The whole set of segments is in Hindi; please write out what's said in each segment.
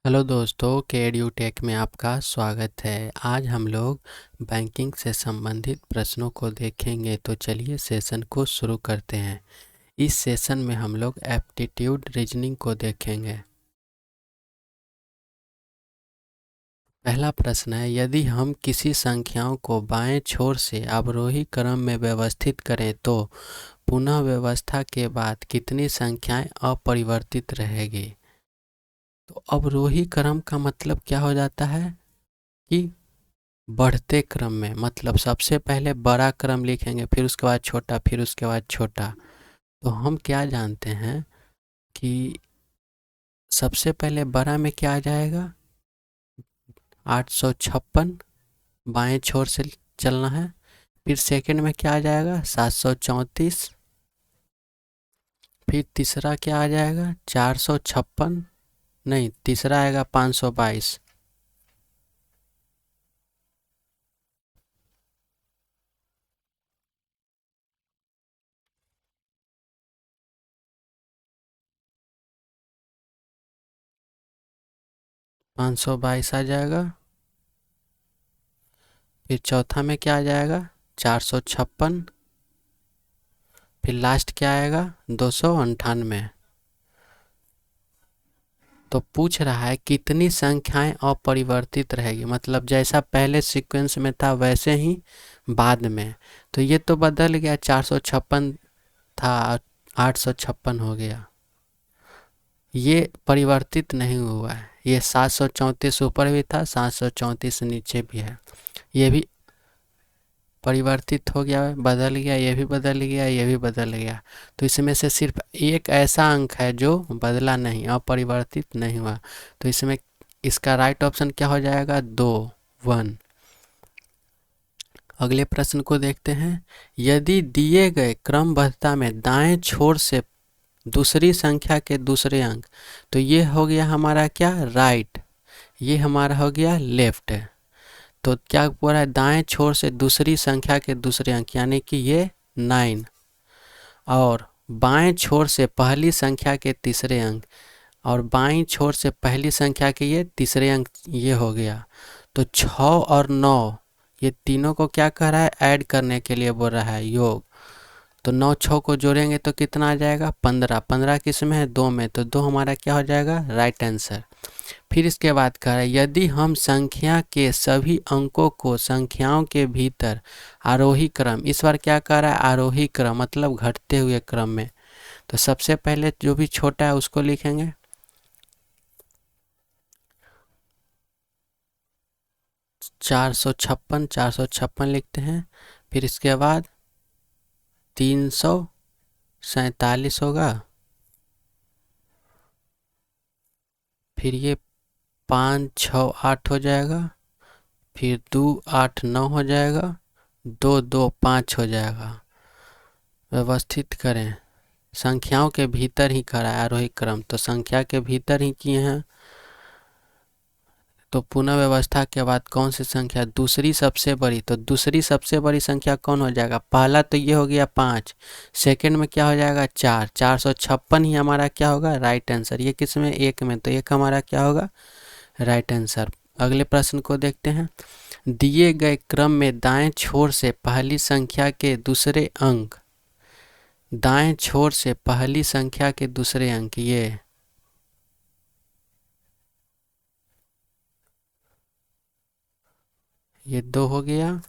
हेलो दोस्तों, के एड्यूटेक में आपका स्वागत है। आज हम लोग बैंकिंग से संबंधित प्रश्नों को देखेंगे। तो चलिए सेशन को शुरू करते हैं। इस सेशन में हम लोग एप्टीट्यूड रीजनिंग को देखेंगे। पहला प्रश्न है, यदि हम किसी संख्याओं को बाएं छोर से अवरोही क्रम में व्यवस्थित करें तो पुनः व्यवस्था के बाद कितनी संख्याएं अपरिवर्तित रहेगी। तो अवरोही क्रम का मतलब क्या हो जाता है कि बढ़ते क्रम में, मतलब सबसे पहले बड़ा क्रम लिखेंगे, फिर उसके बाद छोटा, फिर उसके बाद छोटा। तो हम क्या जानते हैं कि सबसे पहले बड़ा में क्या आ जाएगा, 856 बाएं छोर से चलना है। फिर सेकंड में क्या आ जाएगा, 734। फिर तीसरा क्या आ जाएगा, 456, नहीं तीसरा आएगा 522। पाँच सौ बाईस आ जाएगा। फिर चौथा में क्या आ जाएगा, 456। फिर लास्ट क्या आएगा, 298। तो पूछ रहा है कितनी संख्याएं अपरिवर्तित रहेगी, मतलब जैसा पहले सीक्वेंस में था वैसे ही बाद में। तो ये तो बदल गया, 456 था 856 हो गया। ये परिवर्तित नहीं हुआ है। ये 734 ऊपर भी था, 734 नीचे भी है। ये भी परिवर्तित हो गया, बदल गया, ये भी बदल गया, ये भी बदल गया। तो इसमें से सिर्फ एक ऐसा अंक है जो बदला नहीं, अपरिवर्तित नहीं हुआ। तो इसमें इसका राइट ऑप्शन क्या हो जाएगा, 2, 1। अगले प्रश्न को देखते हैं। यदि दिए गए क्रमबद्धता में दाएं छोर से दूसरी संख्या के दूसरे अंक, तो ये हो गया हमारा क्या, राइट। ये हमारा हो गया लेफ्ट। तो क्या बोल रहा है, दाएं छोर से दूसरी संख्या के दूसरे अंक, यानी कि ये 9। और बाएं छोर से पहली संख्या के तीसरे अंक, और बाईं छोर से पहली संख्या के ये तीसरे अंक, ये हो गया। तो 6 और 9, ये तीनों को क्या कर रहा है, ऐड करने के लिए बोल रहा है, योग। तो 9 6 को जोड़ेंगे तो कितना आ जाएगा, 15। 15 किस में है, 2 में। तो 2 हमारा क्या हो जाएगा, राइट आंसर। फिर इसके बाद कह रहा है, यदि हम संख्या के सभी अंकों को संख्याओं के भीतर आरोही क्रम, इस बार क्या कह रहा है, आरोही क्रम मतलब घटते हुए क्रम में। तो सबसे पहले जो भी छोटा है उसको लिखेंगे, 456, 456 लिखते हैं। फिर इसके बाद 347 होगा। फिर ये 5 6 8 हो जाएगा। फिर 2 8 9 हो जाएगा। 2 2 5 हो जाएगा। व्यवस्थित करें, संख्याओं के भीतर ही करा है आरोही क्रम, तो संख्या के भीतर ही किए हैं। तो पुनः व्यवस्था के बाद कौन सी संख्या, दूसरी सबसे बड़ी, तो दूसरी सबसे बड़ी संख्या कौन हो जाएगा, पहला तो ये हो गया 5, सेकंड में क्या हो जाएगा, 4। 456 ही हमारा क्या होगा, राइट आंसर। ये किस में, एक में, तो एक हमारा क्या होगा, राइट आंसर। अगले प्रश्न को देखते हैं। दिए गए क्रम में दाएं छोर से पहली संख्या के दूसरे अंक, दाएं छोर से पहली संख्या के दूसरे अंक, ये 2 हो गया।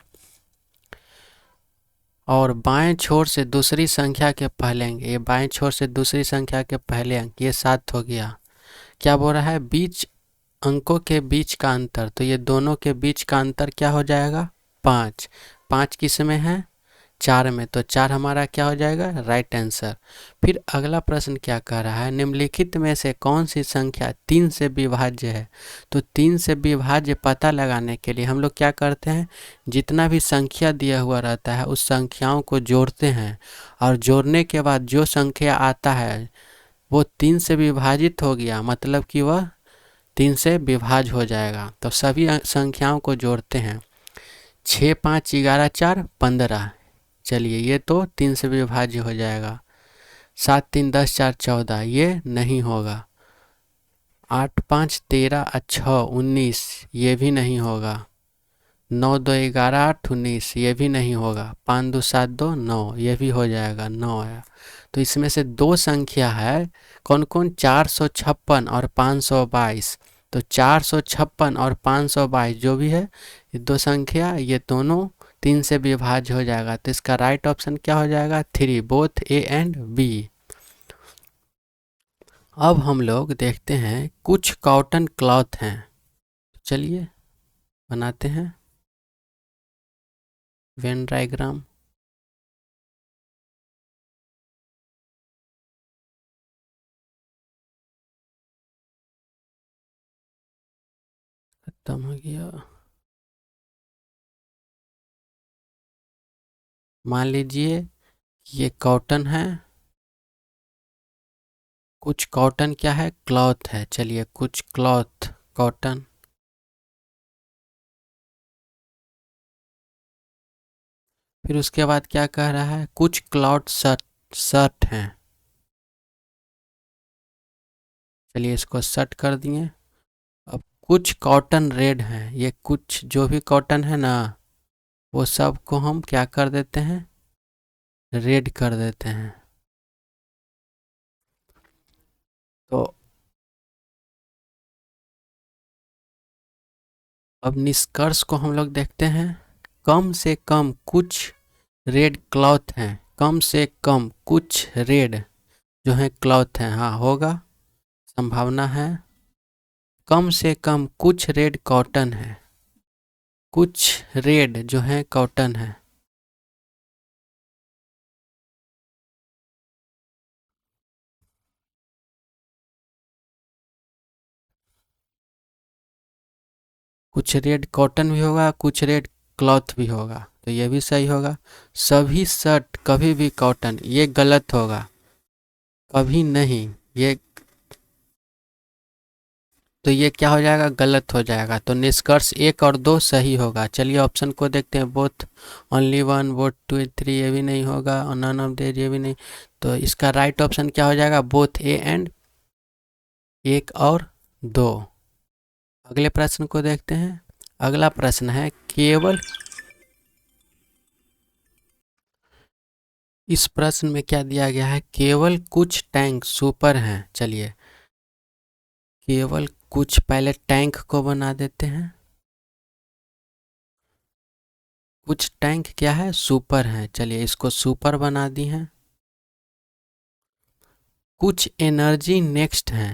और बाएं छोर से दूसरी संख्या के पहले अंक, ये बाएं छोर से दूसरी संख्या के पहले अंक, ये 7 हो गया। क्या बोल रहा है, बीच अंकों के बीच का अंतर, तो ये दोनों के बीच का अंतर क्या हो जाएगा, 5। 5 किस में है, 4 में। तो 4 हमारा क्या हो जाएगा, राइट आंसर। फिर अगला प्रश्न क्या कह रहा है, निम्नलिखित में से कौन सी संख्या 3 से विभाज्य है। तो 3 से विभाज्य पता लगाने के लिए हम लोग क्या करते हैं, जितना भी संख्या दिया हुआ रहता है उस संख्याओं को जोड़ते हैं, और जोड़ने के बाद जो संख्या आता है वो 3 से विभाजित हो गया, मतलब कि वह 3 से विभाज्य हो जाएगा। तो सभी संख्याओं को जोड़ते हैं, 6 5 11 4 15। चलिए ये तो 3 से विभाज्य हो जाएगा। 7 3 10 4 14, ये नहीं होगा। 8 5 13 और 6 19, ये भी नहीं होगा। 9 2 11 8 19, ये भी नहीं होगा। 5 2 7 2 9, ये भी हो जाएगा, 9 आया। तो इसमें से दो संख्या है, कौन कौन, 456 और 522। तो 456 और 522 जो भी है, ये दो संख्या, ये दोनों 3 से विभाज्य हो जाएगा। तो इसका राइट ऑप्शन क्या हो जाएगा, 3, बोथ ए एंड बी। अब हम लोग देखते हैं कुछ कॉटन क्लॉथ हैं, चलिए बनाते हैं वेन डायग्राम। खत्म हो गया। मान लीजिए ये कॉटन है, कुछ कॉटन क्या है, क्लॉथ है। चलिए कुछ क्लॉथ कॉटन, फिर उसके बाद क्या कह रहा है, कुछ क्लॉथ शर्ट, शर्ट हैं। चलिए इसको शर्ट कर दिए। अब कुछ कॉटन रेड हैं, ये कुछ जो भी कॉटन है ना, वो सब को हम क्या कर देते हैं, रेड कर देते हैं। तो अब निष्कर्ष को हम लोग देखते हैं, कम से कम कुछ रेड क्लॉथ हैं, कम से कम कुछ रेड जो है क्लॉथ हैं, हाँ होगा, संभावना है। कम से कम कुछ रेड कॉटन है, कुछ रेड जो है कॉटन है। कुछ रेड कॉटन भी होगा, कुछ रेड क्लॉथ भी होगा, तो ये भी सही होगा। सभी शर्ट कभी भी कॉटन, ये गलत होगा, कभी नहीं, ये तो ये क्या हो जाएगा, गलत हो जाएगा। तो निष्कर्ष 1 और 2 सही होगा। चलिए ऑप्शन को देखते हैं, बोथ, ओनली वन, बोथ 2 3, ये भी नहीं होगा, और नन ऑफ देयर, ये भी नहीं। तो इसका राइट ऑप्शन क्या हो जाएगा, बोथ ए एंड 1 और 2। अगले प्रश्न को देखते हैं। अगला प्रश्न है, केवल, इस प्रश्न में क्या दिया गया है, केवल कुछ टैंक सुपर हैं। चलिए केवल कुछ, पहले टैंक को बना देते हैं। कुछ टैंक क्या है, सुपर है। चलिए इसको सुपर बना दी हैं। कुछ एनर्जी नेक्स्ट है।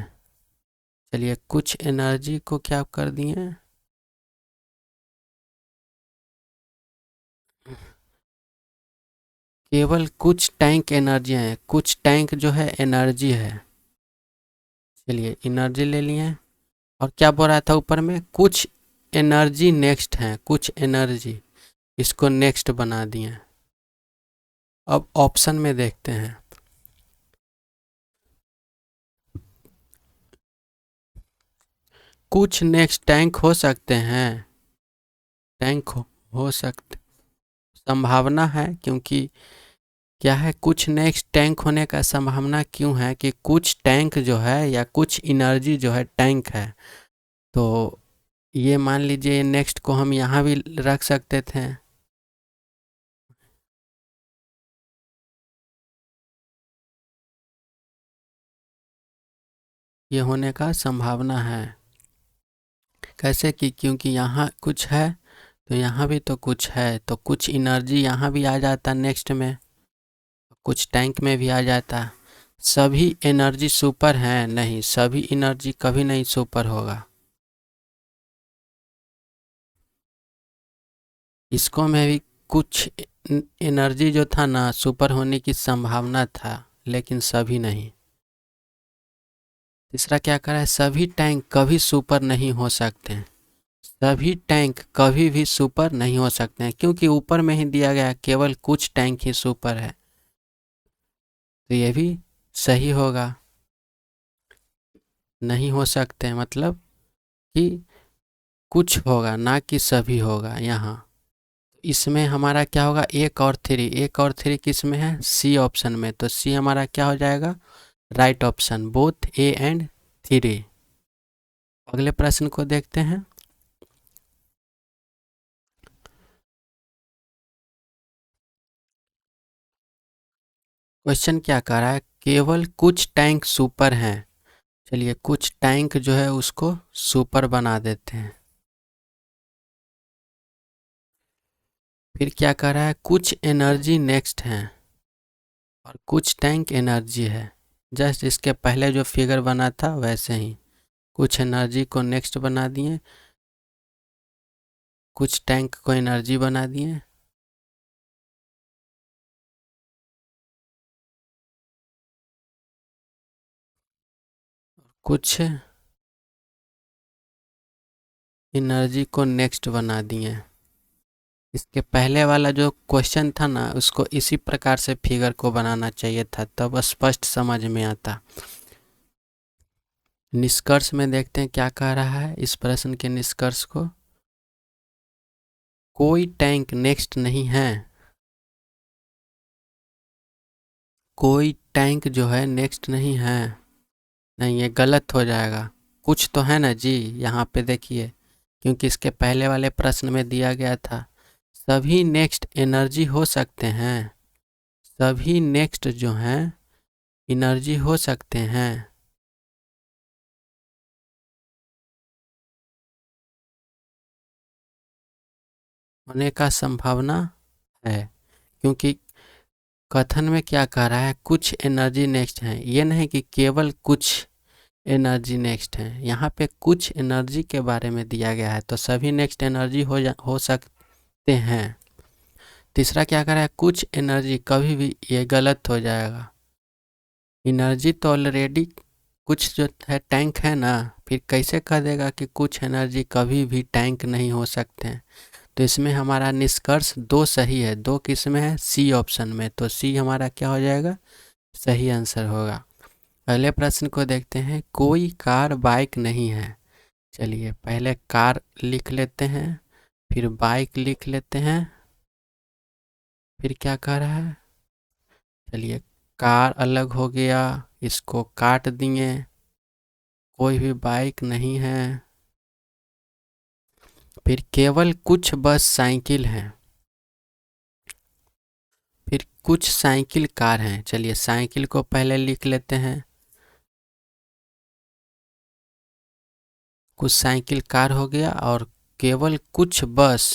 चलिए कुछ एनर्जी को क्या कर दिए, केवल कुछ टैंक एनर्जी है, कुछ टैंक जो है एनर्जी है। चलिए एनर्जी ले लिए, और क्या बोल रहा था ऊपर में, कुछ एनर्जी नेक्स्ट है, कुछ एनर्जी, इसको नेक्स्ट बना दिए। अब ऑप्शन में देखते हैं, कुछ नेक्स्ट टैंक हो सकते हैं, टैंक हो सकते, संभावना है, क्योंकि क्या है, कुछ नेक्स्ट टैंक होने का संभावना क्यों है कि कुछ टैंक जो है या कुछ एनर्जी जो है टैंक है। तो ये मान लीजिए नेक्स्ट को हम यहाँ भी रख सकते थे। ये होने का संभावना है, कैसे कि क्योंकि यहाँ कुछ है, तो यहाँ भी तो कुछ है, तो कुछ एनर्जी यहाँ भी आ जाता नेक्स्ट में, कुछ टैंक में भी आ जाता। सभी एनर्जी सुपर हैं, नहीं, सभी एनर्जी कभी नहीं सुपर होगा। इसको में भी कुछ एनर्जी जो था ना, सुपर होने की संभावना था, लेकिन सभी नहीं। तीसरा क्या करा है, सभी टैंक कभी सुपर नहीं हो सकते हैं, सभी टैंक कभी भी सुपर नहीं हो सकते हैं, क्योंकि ऊपर में ही दिया गया केवल कुछ टैंक ही सुपर है। तो ये भी सही होगा, नहीं हो सकते हैं मतलब कि कुछ होगा, ना कि सभी होगा। यहाँ इसमें हमारा क्या होगा, 1 और 3, 1 और 3 किस में है, सी ऑप्शन में। तो सी हमारा क्या हो जाएगा, right option, both A and 3। अगले प्रश्न को देखते हैं। क्वेश्चन क्या कह रहा है, केवल कुछ टैंक सुपर हैं। चलिए कुछ टैंक जो है उसको सुपर बना देते हैं। फिर क्या कह रहा है, कुछ एनर्जी नेक्स्ट है और कुछ टैंक एनर्जी है। जस्ट इसके पहले जो फिगर बना था वैसे ही कुछ एनर्जी को नेक्स्ट बना दिए, कुछ टैंक को एनर्जी बना दिए। कुछ एनर्जी को नेक्स्ट बना दिए। इसके पहले वाला जो क्वेश्चन था ना उसको इसी प्रकार से फिगर को बनाना चाहिए था, तब स्पष्ट समझ में आता। निष्कर्ष में देखते हैं क्या कह रहा है इस प्रश्न के निष्कर्ष को। कोई टैंक नेक्स्ट नहीं है, कोई टैंक जो है नेक्स्ट नहीं है। नहीं, ये गलत हो जाएगा। कुछ तो है ना जी, यहाँ पे देखिए, क्योंकि इसके पहले वाले प्रश्न में दिया गया था सभी नेक्स्ट एनर्जी हो सकते हैं, सभी नेक्स्ट जो हैं एनर्जी हो सकते हैं। होने का संभावना है, क्योंकि कथन में क्या कह रहा है, कुछ एनर्जी नेक्स्ट है, ये नहीं कि केवल कुछ एनर्जी नेक्स्ट है। यहाँ पे कुछ एनर्जी के बारे में दिया गया है, तो सभी नेक्स्ट एनर्जी हो सकते हैं। तीसरा क्या कर रहा है, कुछ एनर्जी कभी भी, ये गलत हो जाएगा। एनर्जी तो ऑलरेडी कुछ जो है टैंक है ना, फिर कैसे कह देगा कि कुछ एनर्जी कभी भी टैंक नहीं हो सकते हैं। तो इसमें हमारा निष्कर्ष दो सही है। दो किस में है, सी ऑप्शन में, तो सी हमारा क्या हो जाएगा, सही आंसर होगा। अगले प्रश्न को देखते हैं, कोई कार बाइक नहीं है। चलिए पहले कार लिख लेते हैं, फिर बाइक लिख लेते हैं, फिर क्या कह रहा है, चलिए कार अलग हो गया, इसको काट दिए, कोई भी बाइक नहीं है। फिर केवल कुछ बस साइकिल हैं, फिर कुछ साइकिल कार हैं। चलिए साइकिल को पहले लिख लेते हैं, कुछ साइकिल कार हो गया, और केवल कुछ बस,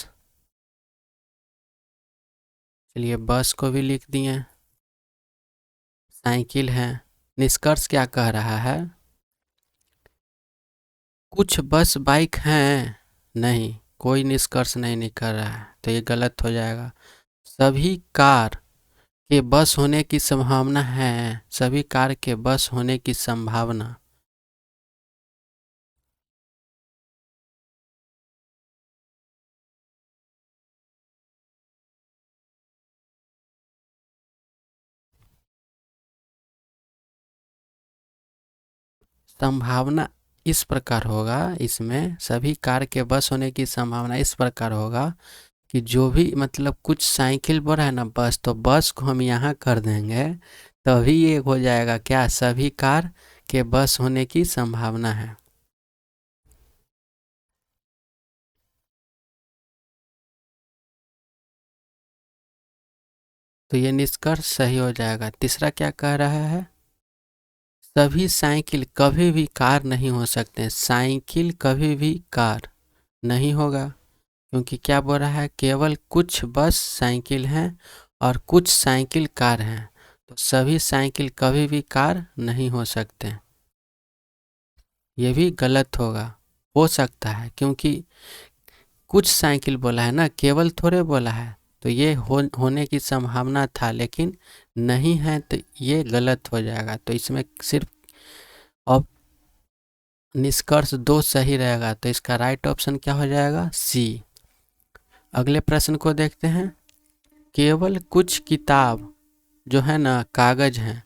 चलिए बस को भी लिख दिए, साइकिल है। निष्कर्ष क्या कह रहा है, कुछ बस बाइक हैं, नहीं, कोई निष्कर्ष नहीं निकल रहा है, तो ये गलत हो जाएगा। सभी कार के बस होने की संभावना है, सभी कार के बस होने की संभावना। संभावना इस प्रकार होगा, इसमें सभी कार के बस होने की संभावना इस प्रकार होगा कि जो भी मतलब कुछ साइकिल बोल रहा है ना बस, तो बस को हम यहाँ कर देंगे, तभी ये हो जाएगा क्या, सभी कार के बस होने की संभावना है। तो ये निष्कर्ष सही हो जाएगा। तीसरा क्या कह रहा है, सभी साइकिल कभी भी कार नहीं हो सकते। साइकिल कभी भी कार नहीं होगा, क्योंकि क्या बोल रहा है, केवल कुछ बस साइकिल हैं और कुछ साइकिल कार हैं, तो सभी साइकिल कभी भी कार नहीं हो सकते। ये भी गलत होगा, हो सकता है, क्योंकि कुछ साइकिल बोला है ना, केवल थोड़े बोला है, तो ये होने की संभावना था, लेकिन नहीं है, तो ये गलत हो जाएगा। तो इसमें सिर्फ अब निष्कर्ष दो सही रहेगा, तो इसका राइट ऑप्शन क्या हो जाएगा, सी। अगले प्रश्न को देखते हैं, केवल कुछ किताब जो है ना कागज है,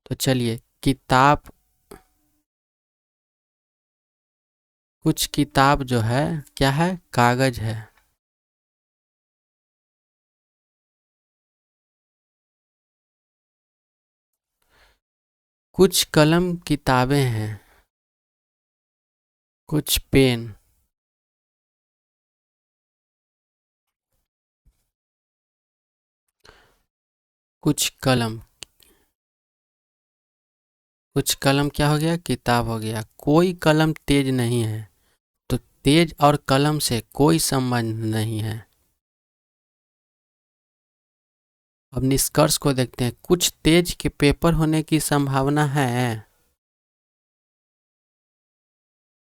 तो चलिए किताब, कुछ किताब जो है क्या है, कागज है। कुछ कलम किताबें हैं, कुछ पेन, कुछ कलम। कुछ कलम क्या हो गया, किताब हो गया। कोई कलम तेज नहीं है, तो तेज और कलम से कोई संबंध नहीं है। अब निष्कर्ष को देखते हैं। कुछ तेज के पेपर होने की संभावना है,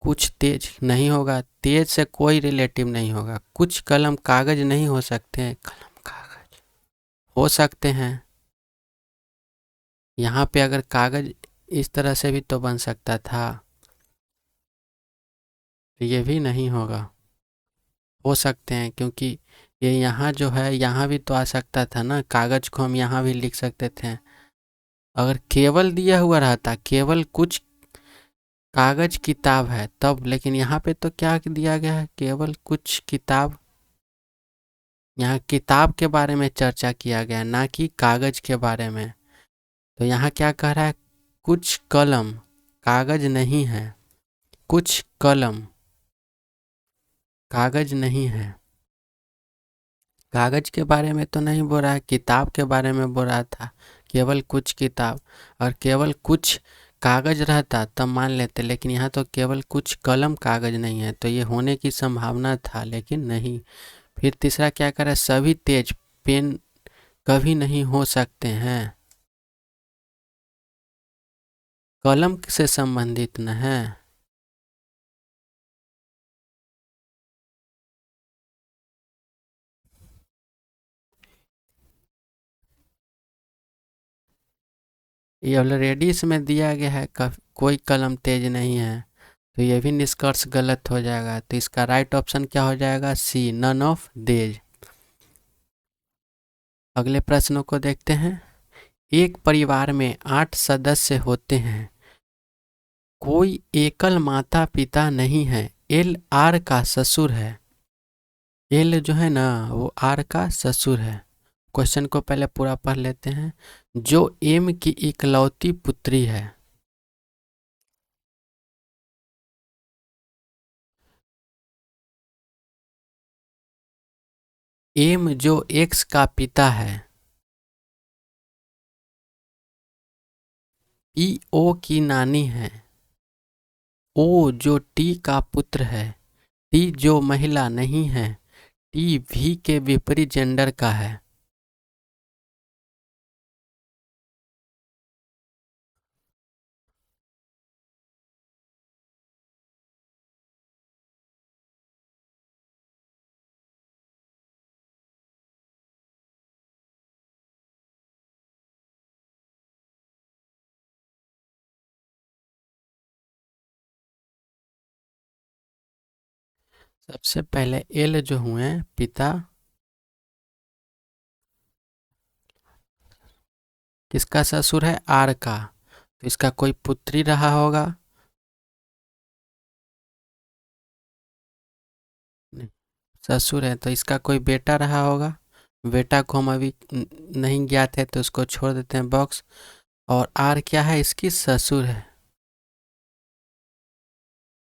कुछ तेज नहीं होगा, तेज से कोई रिलेटिव नहीं होगा। कुछ कलम कागज नहीं हो सकते हैं, कलम कागज हो सकते हैं। यहाँ पे अगर कागज इस तरह से भी तो बन सकता था, तो ये भी नहीं होगा। हो सकते हैं क्योंकि ये यहाँ जो है यहाँ भी तो आ सकता था ना, कागज को हम यहाँ भी लिख सकते थे। अगर केवल दिया हुआ रहता केवल कुछ कागज किताब है तब, लेकिन यहाँ पे तो क्या दिया गया है, केवल कुछ किताब। यहाँ किताब के बारे में चर्चा किया गया, ना कि कागज के बारे में। तो यहाँ क्या कह रहा है, कुछ कलम कागज नहीं है, कुछ कलम कागज नहीं है। कागज के बारे में तो नहीं बोल रहा है, किताब के बारे में बोल रहा था, केवल कुछ किताब। और केवल कुछ कागज रहता तब मान लेते, लेकिन यहाँ तो केवल कुछ कलम कागज नहीं है, तो ये होने की संभावना था लेकिन नहीं। फिर तीसरा क्या करे, सभी तेज पेन कभी नहीं हो सकते हैं, कलम से संबंधित न है। ये ऑलरेडी इसमें दिया गया है, कोई कलम तेज नहीं है, तो ये भी निष्कर्ष गलत हो जाएगा। तो इसका राइट ऑप्शन क्या हो जाएगा, सी, नन ऑफ देज। अगले प्रश्नों को देखते हैं। एक परिवार में 8 सदस्य होते हैं, कोई एकल माता पिता नहीं है, एल आर का ससुर है। एल जो है ना वो आर का ससुर है। क्वेश्चन को पहले पूरा पढ़ लेते हैं। जो एम की इकलौती पुत्री है, एम जो एक्स का पिता है, ई ओ की नानी है, ओ जो टी का पुत्र है, टी जो महिला नहीं है, टी भी के विपरीत जेंडर का है। सबसे पहले एल जो हुए पिता, किसका ससुर है, आर का, तो इसका कोई पुत्री रहा होगा। नहीं, ससुर है तो इसका कोई बेटा रहा होगा। बेटा को हम अभी नहीं ज्ञात है तो उसको छोड़ देते हैं बॉक्स। और आर क्या है, इसकी ससुर है।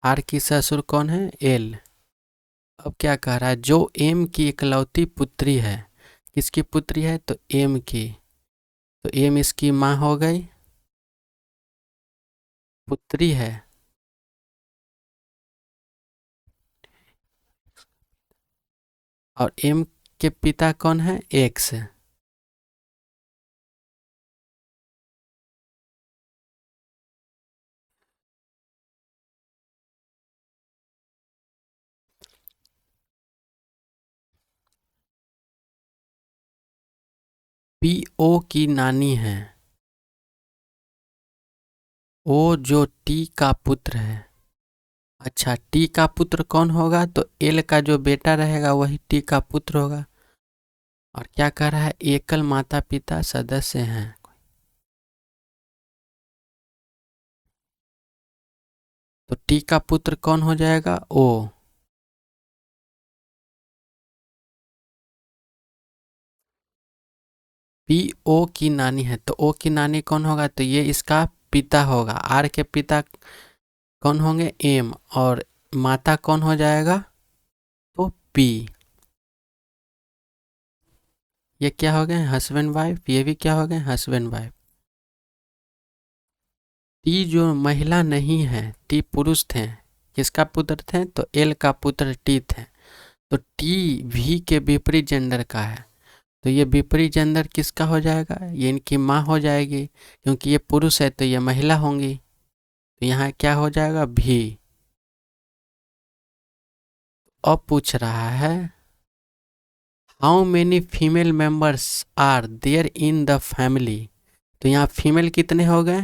आर की ससुर कौन है, एल। अब क्या कह रहा है, जो एम की इकलौती पुत्री है, किसकी पुत्री है, तो एम की, तो एम इसकी माँ हो गई, पुत्री है। और एम के पिता कौन है, एक्स। पी ओ की नानी है, ओ जो टी का पुत्र है। अच्छा, टी का पुत्र कौन होगा, तो एल का जो बेटा रहेगा वही टी का पुत्र होगा। और क्या कह रहा है, एकल माता पिता सदस्य हैं, तो टी का पुत्र कौन हो जाएगा, ओ। पी ओ की नानी है, तो ओ की नानी कौन होगा, तो ये इसका पिता होगा। आर के पिता कौन होंगे, एम। और माता कौन हो जाएगा? तो पी। ये क्या हो गए? Husband wife. ये भी क्या हो गए? Husband wife. टी जो महिला नहीं है, टी पुरुष थे। किसका पुत्र थे? तो एल का पुत्र टी थे। तो टी भी के विपरीत जेंडर का है, तो ये विपरीत जेंडर किसका हो जाएगा? ये इनकी माँ हो जाएगी, क्योंकि ये पुरुष है तो ये महिला होंगी। तो यहाँ क्या हो जाएगा? भी। अब पूछ रहा है how many female members are there in the family. तो यहाँ फीमेल कितने हो गए?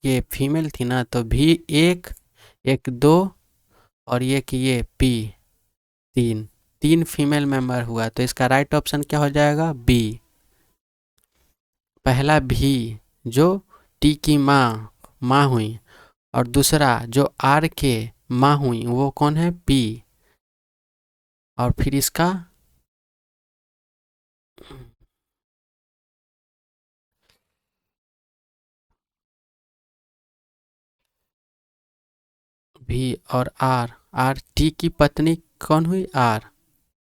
ये फीमेल थी ना, तो भी एक, एक दो, और ये कि ये पी, तीन। तीन फीमेल मेंबर हुआ, तो इसका राइट ऑप्शन क्या हो जाएगा? बी। पहला भी जो टी की माँ हुई, और दूसरा जो आर के माँ हुई वो कौन है? पी। और फिर इसका भी और आर, आर टी की पत्नी कौन हुई? आर।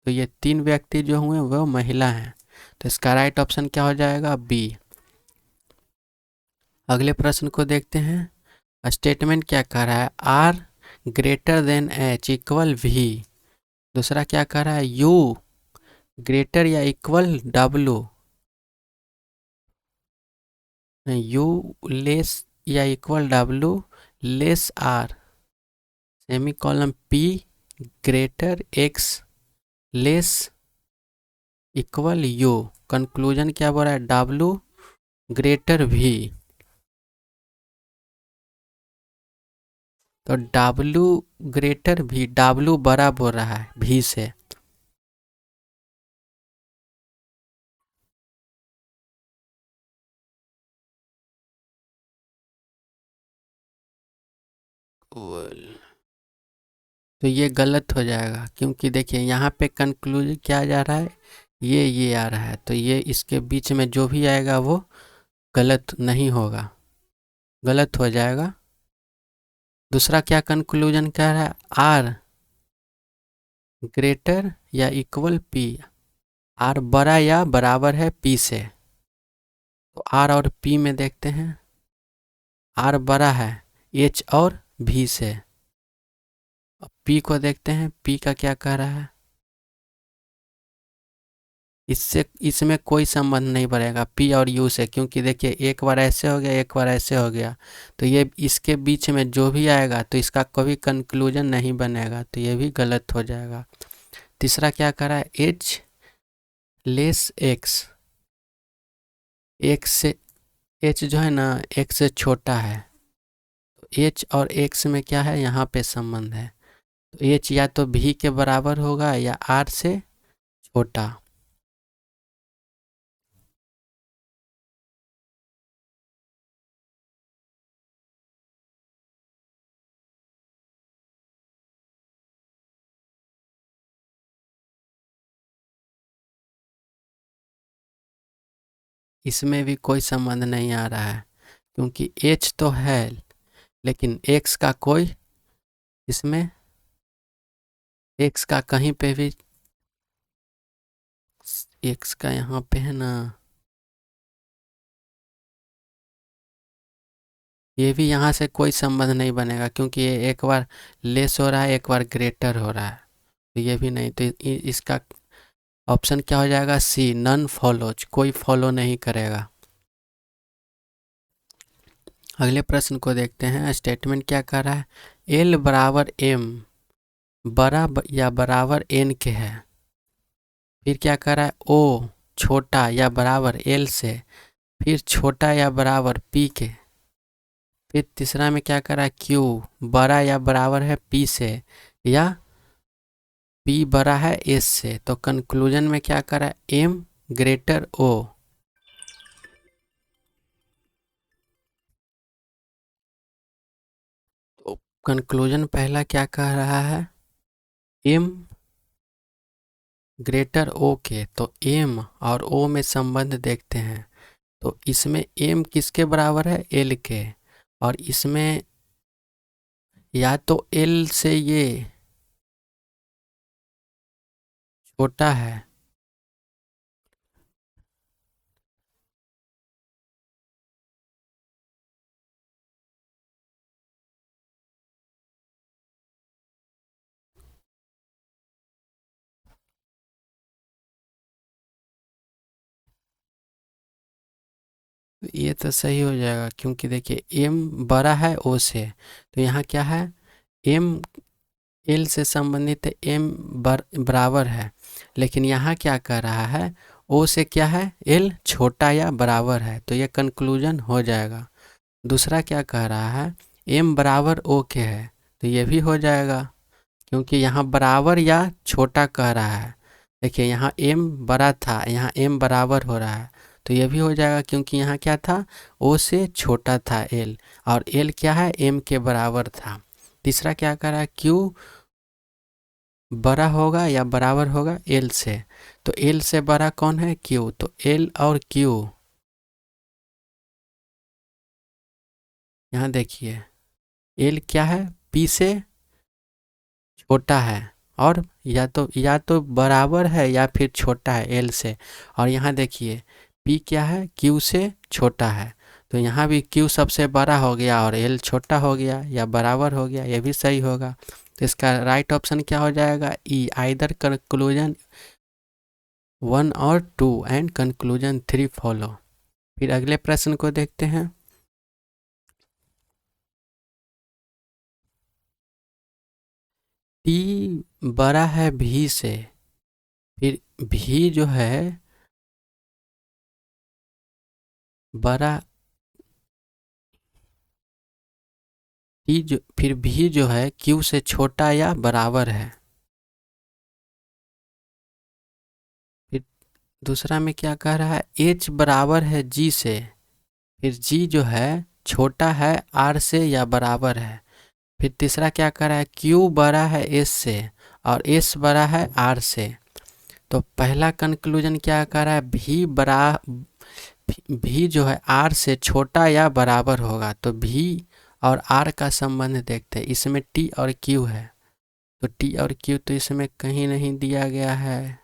तो ये तीन व्यक्ति जो हुए वो महिला हैं, तो इसका राइट ऑप्शन क्या हो जाएगा? बी। अगले प्रश्न को देखते हैं। स्टेटमेंट क्या कह रहा है? R greater than H equal V. दूसरा क्या कह रहा है? यू ग्रेटर या इक्वल डब्लू। यू लेस या equal W less R, semicolon P greater X less equal U. Conclusion क्या बोल रहा है? डब्लू ग्रेटर भी। तो डब्लू ग्रेटर भी, डब्लू बड़ा बोल रहा है भी से। तो ये गलत हो जाएगा, क्योंकि देखिए यहाँ पे कंक्लूजन क्या आ जा रहा है? ये आ रहा है, तो ये इसके बीच में जो भी आएगा वो गलत नहीं होगा, गलत हो जाएगा। दूसरा क्या कंक्लूजन कह रहा है? आर ग्रेटर या इक्वल पी, आर बड़ा या बराबर है पी से। तो आर और पी में देखते हैं, आर बड़ा है एच और भी से। पी को देखते हैं, पी का क्या कह रहा है? इससे इसमें कोई संबंध नहीं बढ़ेगा पी और यू से, क्योंकि देखिए एक बार ऐसे हो गया, एक बार ऐसे हो गया, तो ये इसके बीच में जो भी आएगा तो इसका कभी कंक्लूजन नहीं बनेगा, तो ये भी गलत हो जाएगा। तीसरा क्या कर रहा है? एच लेस एक्स, एक्स से, एच जो है ना एक्स से छोटा है, तो एच और एक्स में क्या है? यहाँ पे संबंध है, तो एच या तो भी के बराबर होगा या आर से छोटा। इसमें भी कोई संबंध नहीं आ रहा है, क्योंकि एच तो है लेकिन एक्स का कोई, इसमें एक्स का कहीं पे भी, एक्स का यहाँ पे है ना, ये भी यहाँ से कोई संबंध नहीं बनेगा, क्योंकि ये एक बार लेस हो रहा है, एक बार ग्रेटर हो रहा है, तो ये भी नहीं। तो इसका ऑप्शन क्या हो जाएगा? सी, नन फॉलोज, कोई फॉलो नहीं करेगा। अगले प्रश्न को देखते हैं। स्टेटमेंट क्या कर रहा है? एल बराबर एम बड़ा या बराबर एन के है। फिर क्या कर रहा है? ओ छोटा या बराबर एल से, फिर छोटा या बराबर पी के। फिर तीसरा में क्या कर रहा है? क्यू बड़ा या बराबर है पी से, या पी बड़ा है एस से। तो कंक्लूजन में क्या कर रहा है? एम ग्रेटर ओ। तो कंक्लूजन पहला क्या कह रहा है? एम ग्रेटर ओ के, तो एम और ओ में संबंध देखते हैं। तो इसमें एम किसके बराबर है? एल के, और इसमें या तो एल से ये छोटा है, ये तो सही हो जाएगा क्योंकि देखिए एम बड़ा है ओ से, तो यहाँ क्या है, एम एल से संबंधित है, एम बराबर है, लेकिन यहाँ क्या कर रहा है, ओ से क्या है, एल छोटा या बराबर है, तो ये कंक्लूजन हो जाएगा। दूसरा क्या कह रहा है, एम बराबर ओ के है, तो ये भी हो जाएगा क्योंकि यहाँ बराबर या छोटा कह रहा है। देखिए यहाँ एम बड़ा था, यहाँ एम बराबर हो रहा है, तो ये भी हो जाएगा क्योंकि यहाँ क्या था, ओ से छोटा था एल, और एल क्या है, एम के बराबर था। तीसरा क्या कह रहा है, क्यू बड़ा होगा या बराबर होगा एल से, तो एल से बड़ा कौन है, क्यू, तो एल और क्यू, यहाँ देखिए एल क्या है, पी से छोटा है, और या तो बराबर है या फिर छोटा है एल से, और यहाँ देखिए पी क्या है, क्यू से छोटा है, तो यहाँ भी क्यू सबसे बड़ा हो गया और एल छोटा हो गया या बराबर हो गया, ये भी सही होगा। तो इसका राइट ऑप्शन क्या हो जाएगा, ई, आइदर कंक्लूजन 1 और 2 एंड कंक्लूजन 3 फॉलो। फिर अगले प्रश्न को देखते हैं। टी बड़ा है भी से, फिर भी जो है बड़ा, टी जो फिर भी जो है क्यू से छोटा या बराबर है। फिर दूसरा में क्या कह रहा है, एच बराबर है जी से, फिर जी जो है छोटा है आर से या बराबर है। फिर तीसरा क्या कह रहा है, क्यू बड़ा है एस से और एस बड़ा है आर से। तो पहला कंक्लूजन क्या कह रहा है, भी जो है आर से छोटा या बराबर होगा, तो भी और आर का संबंध देखते हैं, इसमें टी और क्यू है, तो टी और क्यू तो इसमें कहीं नहीं दिया गया है।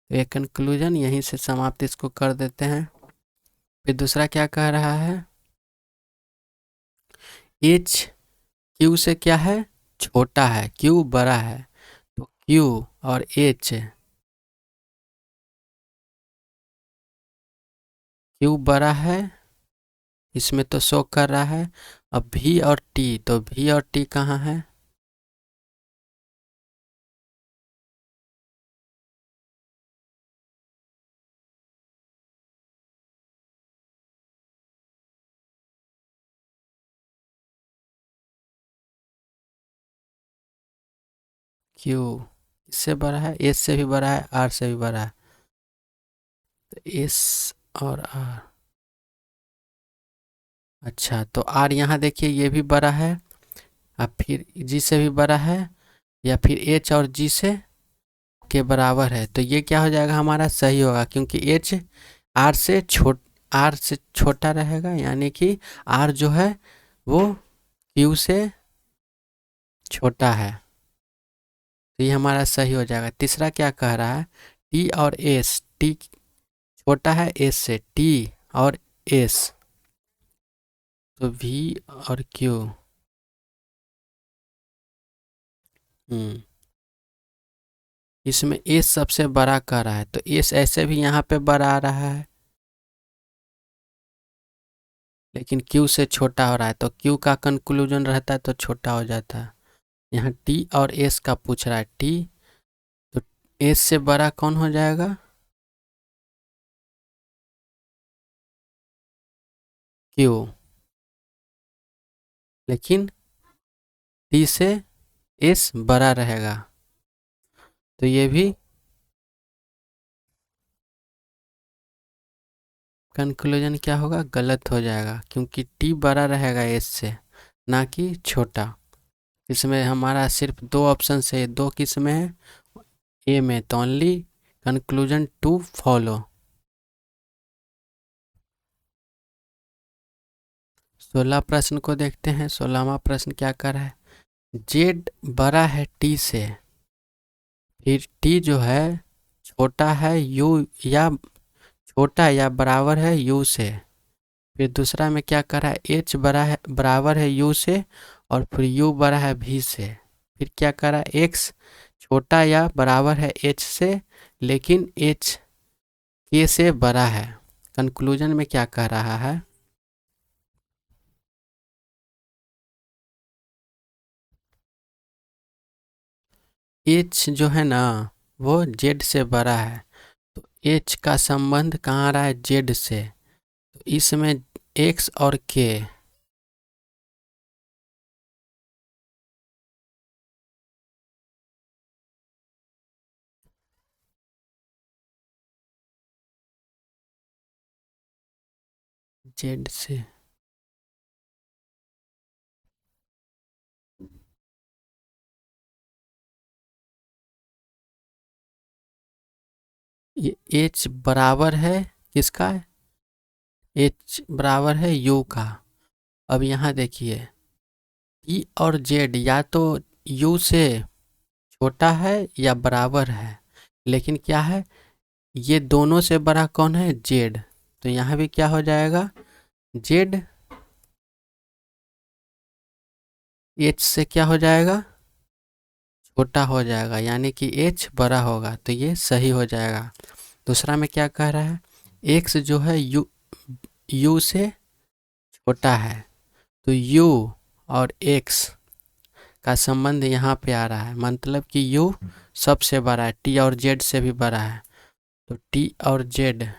तो ये कंक्लूजन यहीं से समाप्त इसको कर देते हैं। फिर दूसरा क्या कह रहा है, एच क्यू से क्या है, छोटा है, क्यू बड़ा है, तो क्यू और एच, क्यू बड़ा है इसमें तो शो कर रहा है, अब भी और टी, तो भी और टी कहाँ है, क्यू इससे बड़ा है, एस से भी बड़ा है, आर से भी बड़ा है, तो एस और आर, अच्छा तो आर यहाँ देखिए ये भी बड़ा है, अब फिर जी से भी बड़ा है, या फिर एच और जी से के बराबर है, तो ये क्या हो जाएगा हमारा, सही होगा क्योंकि एच आर से आर से छोटा रहेगा, यानी कि आर जो है वो क्यू से छोटा है, तो ये हमारा सही हो जाएगा। तीसरा क्या कह रहा है, टी और एस, टी छोटा है एस से, टी और एस, तो वी और क्यू, इसमें एस सबसे बड़ा कह रहा है, तो एस ऐसे भी यहाँ पे बड़ा आ रहा है, लेकिन क्यू से छोटा हो रहा है, तो क्यू का कंक्लूजन रहता है तो छोटा हो जाता है। यहाँ टी और एस का पूछ रहा है, टी, तो एस से बड़ा कौन हो जाएगा, क्यू, लेकिन टी से एस बड़ा रहेगा, तो ये भी कंक्लूजन क्या होगा, गलत हो जाएगा क्योंकि टी बड़ा रहेगा एस से, ना कि छोटा। इसमें हमारा सिर्फ दो ऑप्शन है, दो किस में है, ए में तो ओनली कंक्लूजन टू फॉलो। 16 प्रश्न को देखते हैं। 16वां प्रश्न क्या कर रहा है? जेड बड़ा है टी से, फिर टी जो है छोटा है यू या छोटा या बराबर है यू से। फिर दूसरा में क्या कर रहा है? एच बड़ा है बराबर है यू से और फिर यू बड़ा है भी से। फिर क्या कर रहा है? एक्स छोटा या बराबर है एच से लेकिन एच के से बड़ा है। कंक्लूजन में क्या कह रहा है? एच जो है ना वो जेड से बड़ा है, तो एच का संबंध कहाँ आ रहा है? जेड से। तो इसमें एक्स और के जेड से। ये एच बराबर है किसका? एच बराबर है यू का। अब यहाँ देखिए ई और जेड या तो यू से छोटा है या बराबर है, लेकिन क्या है ये दोनों से बड़ा कौन है? जेड। तो यहाँ भी क्या हो जाएगा? जेड एच से क्या हो जाएगा? छोटा हो जाएगा, यानी कि एच बड़ा होगा, तो ये सही हो जाएगा। दूसरा में क्या कह रहा है? एक्स जो है यू से छोटा है, तो यू और एक्स का संबंध यहाँ पे आ रहा है, मतलब कि यू सबसे बड़ा है, टी और जेड से भी बड़ा है। तो टी और जेड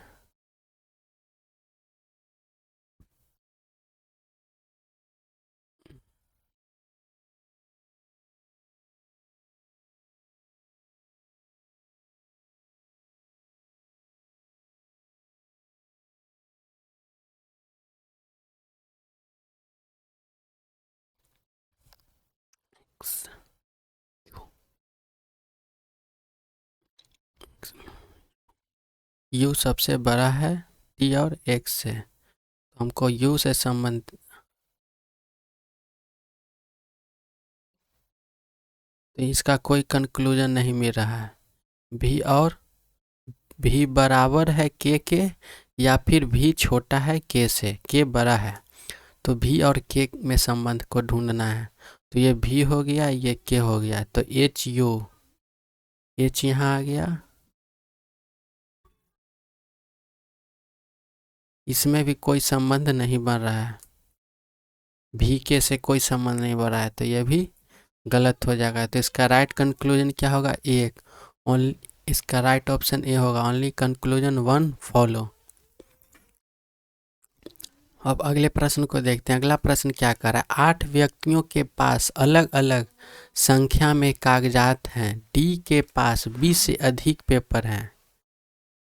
यू सबसे बड़ा है टी और एक्स से, तो हमको यू से संबंध, तो इसका कोई कंक्लूजन नहीं मिल रहा है। भी और भी बराबर है के या फिर भी छोटा है के से, के बड़ा है, तो भी और के में संबंध को ढूंढना है। तो ये भी हो गया, ये के हो गया, तो एच यू, एच यहाँ आ गया। इसमें भी कोई संबंध नहीं बन रहा है, भी के से कोई संबंध नहीं बन रहा है, तो ये भी गलत हो जाएगा। तो इसका राइट कंक्लूजन क्या होगा? एक ओनली, इसका राइट ऑप्शन ए होगा, ओनली कंक्लूजन वन फॉलो। अब अगले प्रश्न को देखते हैं। अगला प्रश्न क्या कर रहा है? 8 व्यक्तियों के पास अलग अलग संख्या में कागजात हैं। डी के पास 20 से अधिक पेपर हैं,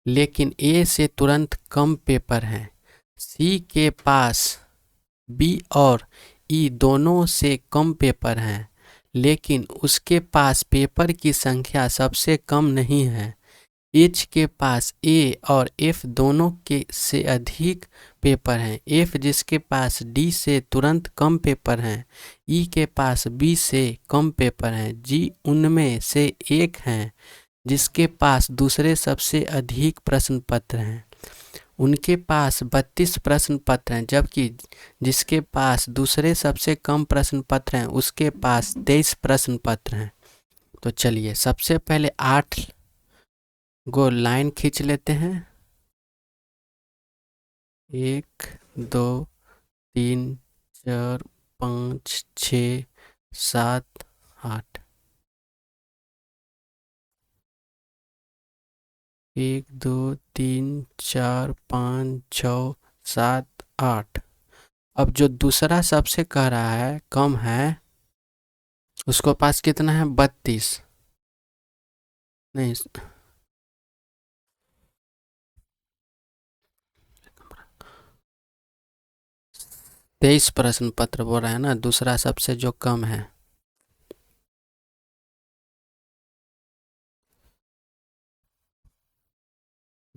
लेकिन ए से तुरंत कम पेपर हैं। सी के पास बी और ई दोनों से कम पेपर हैं, लेकिन उसके पास पेपर की संख्या सबसे कम नहीं है। एच के पास ए और एफ दोनों के से अधिक पेपर हैं। एफ जिसके पास डी से तुरंत कम पेपर हैं, ई के पास बी से कम पेपर हैं, जी उनमें से एक हैं जिसके पास दूसरे सबसे अधिक प्रश्न पत्र हैं। उनके पास 32 प्रश्न पत्र हैं, जबकि जिसके पास दूसरे सबसे कम प्रश्न पत्र हैं उसके पास 23 प्रश्न पत्र हैं। तो चलिए सबसे पहले 8 गो लाइन खींच लेते हैं। 1 2 3 4 5 6 7 8। 1 2 3 4 5 6 7 8। अब जो दूसरा सबसे कह रहा है कम है, उसको पास कितना है? 32 नहीं, 23 प्रश्न पत्र बोल रहा है ना, दूसरा सबसे जो कम है।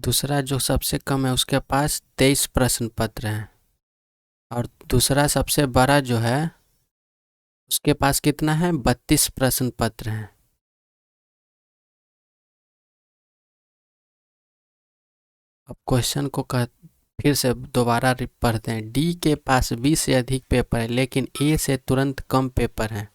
दूसरा जो सबसे कम है उसके पास 23 प्रश्न पत्र हैं, और दूसरा सबसे बड़ा जो है उसके पास कितना है, 32 प्रश्न पत्र हैं। अब क्वेश्चन को फिर से दोबारा पढ़ते हैं। डी के पास 20 से अधिक पेपर है लेकिन ए से तुरंत कम पेपर हैं।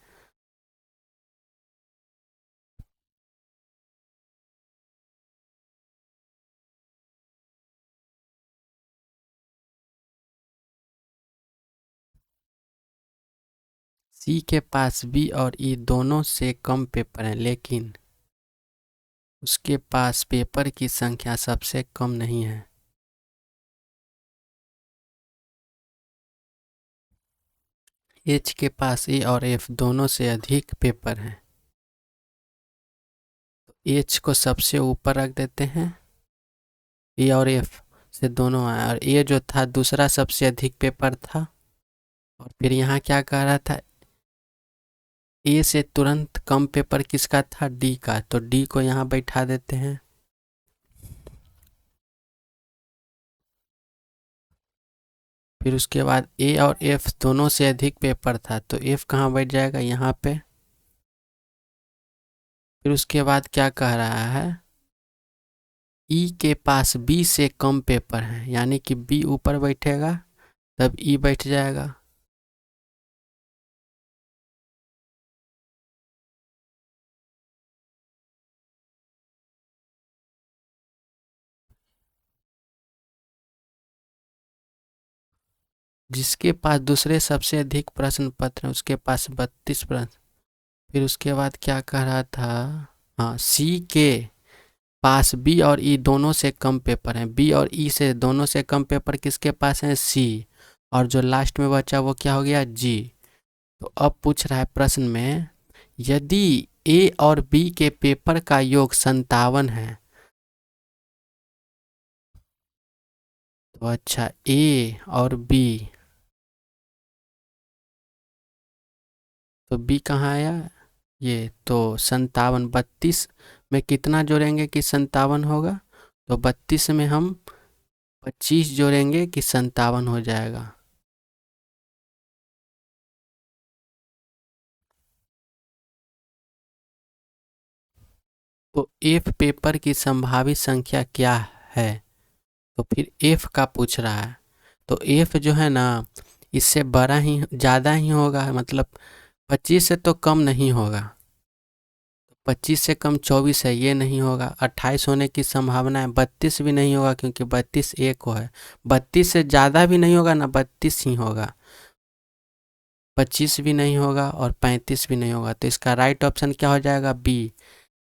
सी के पास बी और ई दोनों से कम पेपर हैं लेकिन उसके पास पेपर की संख्या सबसे कम नहीं है। एच के पास ए और एफ दोनों से अधिक पेपर हैं। एच को सबसे ऊपर रख देते हैं, ए और एफ से दोनों आए, और ए जो था दूसरा सबसे अधिक पेपर था। और फिर यहाँ क्या कह रहा था, ए से तुरंत कम पेपर किसका था, डी का, तो डी को यहाँ बैठा देते हैं। फिर उसके बाद ए और एफ दोनों से अधिक पेपर था तो एफ कहाँ बैठ जाएगा, यहाँ पे। फिर उसके बाद क्या कह रहा है, ई के पास बी से कम पेपर है, यानी कि बी ऊपर बैठेगा तब ई बैठ जाएगा। जिसके पास दूसरे सबसे अधिक प्रश्न पत्र हैं उसके पास 32 प्रश्न। फिर उसके बाद क्या कह रहा था, हाँ, सी के पास बी और ई दोनों से कम पेपर हैं। बी और ई से दोनों से कम पेपर किसके पास हैं, सी। और जो लास्ट में बचा वो क्या हो गया, जी। तो अब पूछ रहा है प्रश्न में, यदि ए और बी के पेपर का योग 57 है, तो अच्छा ए और बी, तो बी कहाँ आया, ये तो 57, 32 में कितना जोड़ेंगे कि 57 होगा, तो 32 में हम 25 जोड़ेंगे कि 57 हो जाएगा। तो एफ पेपर की संभावित संख्या क्या है, तो फिर एफ का पूछ रहा है। तो एफ जो है ना, इससे बड़ा ही ज़्यादा ही होगा, मतलब 25 से तो कम नहीं होगा। 25 से कम 24 है, ये नहीं होगा। 28 होने की संभावना है। 32 भी नहीं होगा क्योंकि 32 एक को है। 32 से ज़्यादा भी नहीं होगा ना, 32 ही होगा। 25 भी नहीं होगा और 35 भी नहीं होगा, तो इसका राइट ऑप्शन क्या हो जाएगा, बी।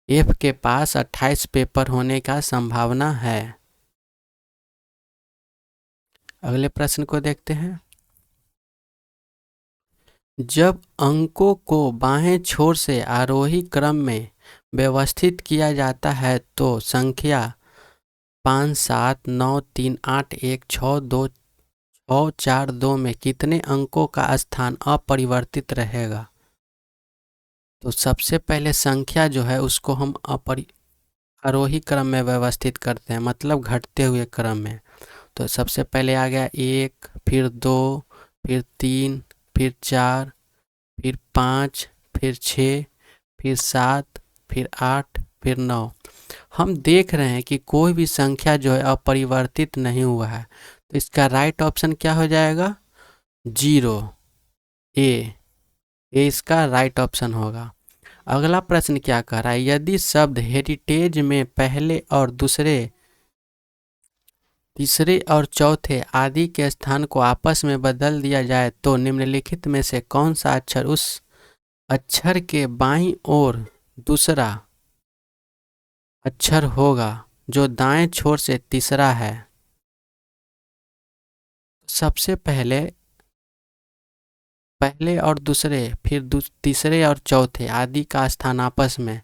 एफ के पास 28 पेपर होने का संभावना है। अगले प्रश्न को देखते हैं। जब अंकों को बाएं छोर से आरोही क्रम में व्यवस्थित किया जाता है तो संख्या 5 7 9 3 8 1 6 2 6 4 2 में कितने अंकों का स्थान अपरिवर्तित रहेगा। तो सबसे पहले संख्या जो है उसको हम आरोही क्रम में व्यवस्थित करते हैं, मतलब घटते हुए क्रम में। तो सबसे पहले आ गया 1, फिर 2, फिर 3, फिर 4, फिर 5, फिर 6, फिर 7, फिर 8, फिर 9। हम देख रहे हैं कि कोई भी संख्या जो है अपरिवर्तित नहीं हुआ है, तो इसका राइट ऑप्शन क्या हो जाएगा, 0, ए। ए इसका राइट ऑप्शन होगा। अगला प्रश्न क्या कह रहा है, यदि शब्द हेरिटेज में पहले और दूसरे, तीसरे और चौथे आदि के स्थान को आपस में बदल दिया जाए तो निम्नलिखित में से कौन सा अक्षर उस अक्षर के बाईं ओर दूसरा अक्षर होगा जो दाएं छोर से तीसरा है। सबसे पहले पहले और दूसरे, फिर तीसरे और चौथे आदि का स्थान आपस में,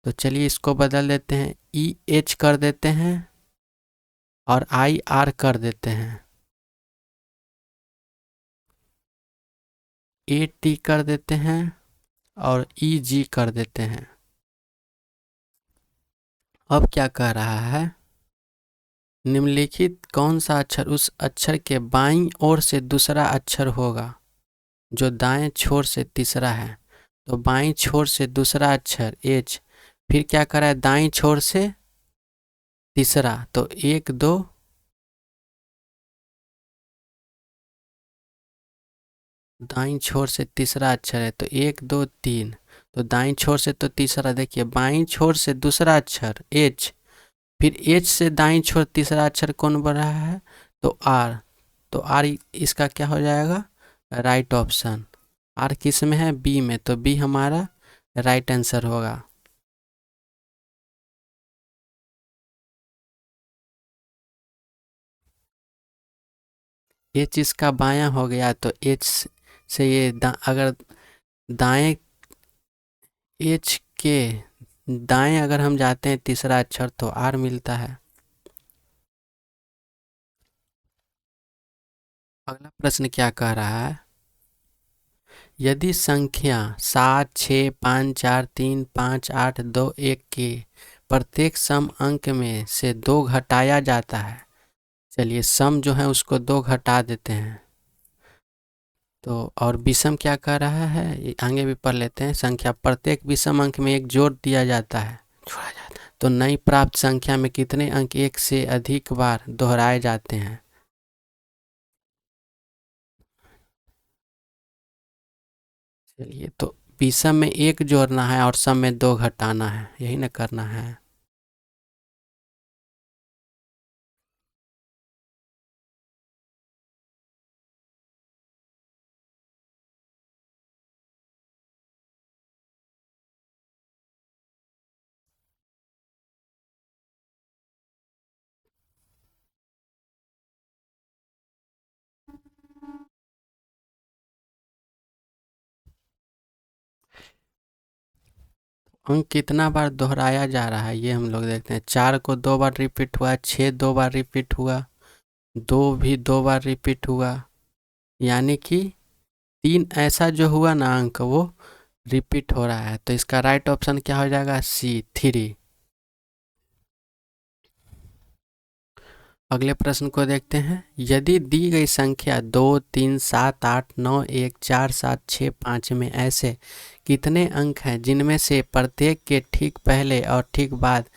तो चलिए इसको बदल देते हैं, ई एच कर देते हैं और आई आर कर देते हैं, ए टी कर देते हैं और ई जी कर देते हैं। अब क्या कह रहा है, निम्नलिखित कौन सा अक्षर उस अक्षर के बाईं ओर से दूसरा अक्षर होगा जो दाएं छोर से तीसरा है। तो बाईं छोर से दूसरा अक्षर एच, फिर क्या करा है दाईं छोर से तीसरा, तो एक दो, दाईं छोर से तीसरा अक्षर है तो एक दो तीन, तो दाईं छोर से तो तीसरा, देखिए बाईं छोर से दूसरा अक्षर एच, फिर एच से दाईं छोर तीसरा अक्षर कौन बन रहा है, तो आर, तो आर इसका क्या हो जाएगा, राइट ऑप्शन। आर किस में है, बी में, तो बी हमारा राइट आंसर होगा। एच इसका बायां हो गया, तो एच से ये अगर दाएं, एच के दाएं अगर हम जाते हैं तीसरा अक्षर तो आर मिलता है। अगला प्रश्न क्या कह रहा है, यदि संख्या 7, 6, 5, 4, 3, 5, 8, 2, 1 के प्रत्येक सम अंक में से 2 घटाया जाता है। चलिए सम जो है उसको 2 घटा देते हैं। तो और विषम क्या कह रहा है, ये आगे भी पढ़ लेते हैं। संख्या प्रत्येक विषम अंक में एक जोड़ दिया जाता है, जोड़ा जाता है। तो नई प्राप्त संख्या में कितने अंक एक से अधिक बार दोहराए जाते हैं। चलिए तो विषम में एक जोड़ना है और सम में 2 घटाना है, यही ना करना है। अंक कितना बार दोहराया जा रहा है ये हम लोग देखते हैं। 4 को 2 बार रिपीट हुआ, 6 2 बार रिपीट हुआ, 2 भी 2 बार रिपीट हुआ, यानी कि 3 ऐसा जो हुआ ना अंक वो रिपीट हो रहा है। तो इसका राइट ऑप्शन क्या हो जाएगा, सी 3। अगले प्रश्न को देखते हैं। यदि दी गई संख्या 2, 3, 7, 8, 9, 1, 4, 7, 6, 5 में ऐसे कितने अंक हैं जिनमें से प्रत्येक के ठीक पहले और ठीक बाद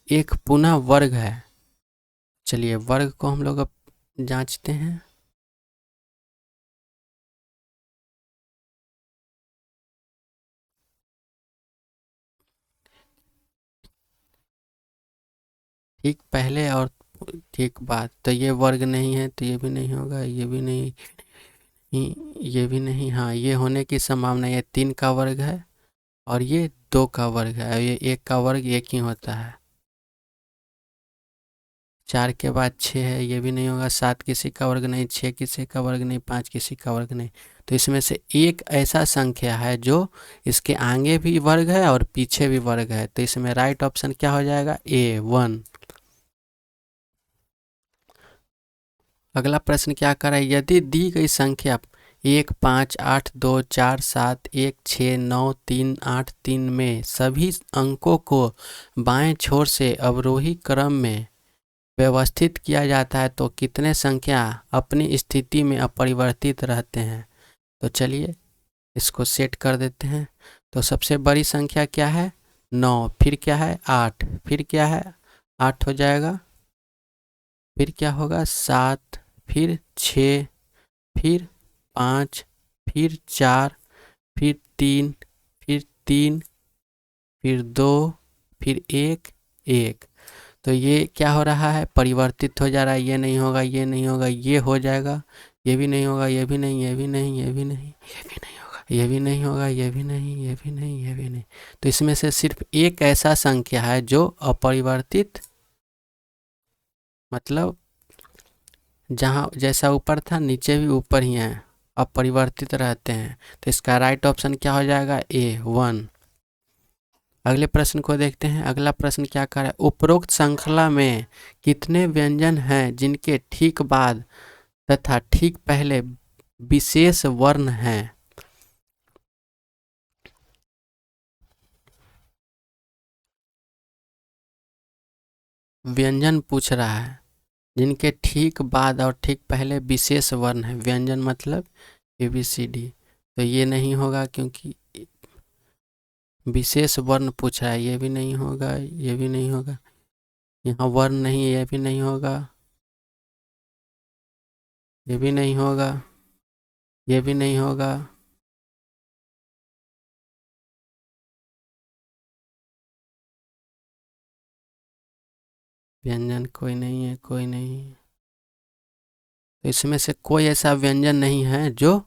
एक पुनः वर्ग है। चलिए वर्ग को हम लोग अब जांचते हैं। ठीक पहले और ठीक बाद, तो ये वर्ग नहीं है, तो ये भी नहीं होगा, ये भी नहीं, ये भी नहीं। हाँ ये होने की संभावना, ये 3 का वर्ग है और ये 2 का वर्ग है, और ये 1 का वर्ग 1 ही होता है। 4 के बाद 6 है, ये भी नहीं होगा। 7 किसी का वर्ग नहीं, 6 किसी का वर्ग नहीं, 5 किसी का वर्ग नहीं। तो इसमें से एक ऐसा संख्या है जो इसके आगे भी वर्ग है और पीछे भी वर्ग है, तो इसमें राइट ऑप्शन क्या हो जाएगा, ए 1। अगला प्रश्न क्या कर रहा है, यदि दी गई संख्या 1, 5, 8, 2, 4, 7, 1, 6, 9, 3, 8, 3 में सभी अंकों को बाएं छोर से अवरोही क्रम में व्यवस्थित किया जाता है तो कितने संख्या अपनी स्थिति में अपरिवर्तित रहते हैं। तो चलिए इसको सेट कर देते हैं। तो सबसे बड़ी संख्या क्या है, 9, फिर क्या है 8, फिर क्या है 8 हो जाएगा, फिर क्या होगा 7, फिर 6, फिर 5, फिर 4, फिर 3, फिर 3, फिर 2, फिर 1, 1। तो ये क्या हो रहा है, परिवर्तित हो जा रहा है। ये नहीं होगा, ये नहीं होगा, ये हो जाएगा, ये भी नहीं होगा, ये भी नहीं, ये भी नहीं, ये भी नहीं, ये भी नहीं होगा, ये भी नहीं होगा, ये भी नहीं, ये भी नहीं, ये भी नहीं। तो इसमें से सिर्फ एक ऐसा संख्या है जो अपरिवर्तित, मतलब जहाँ जैसा ऊपर था नीचे भी ऊपर ही है, अपरिवर्तित रहते हैं। तो इसका राइट ऑप्शन क्या हो जाएगा, ए 1। अगले प्रश्न को देखते हैं। अगला प्रश्न क्या कर रहा है, उपरोक्त श्रृंखला में कितने व्यंजन हैं जिनके ठीक बाद तथा ठीक पहले विशेष वर्ण हैं। व्यंजन पूछ रहा है, जिनके ठीक बाद और ठीक पहले विशेष वर्ण है, व्यंजन मतलब ABCD, तो ये नहीं होगा क्योंकि विशेष वर्ण पूछ रहा है, ये भी नहीं होगा, ये भी नहीं होगा, यहाँ वर्ण नहीं, ये भी नहीं होगा, ये भी नहीं होगा, ये भी नहीं होगा, व्यंजन कोई नहीं है, कोई नहीं है। तो इसमें से कोई ऐसा व्यंजन नहीं है जो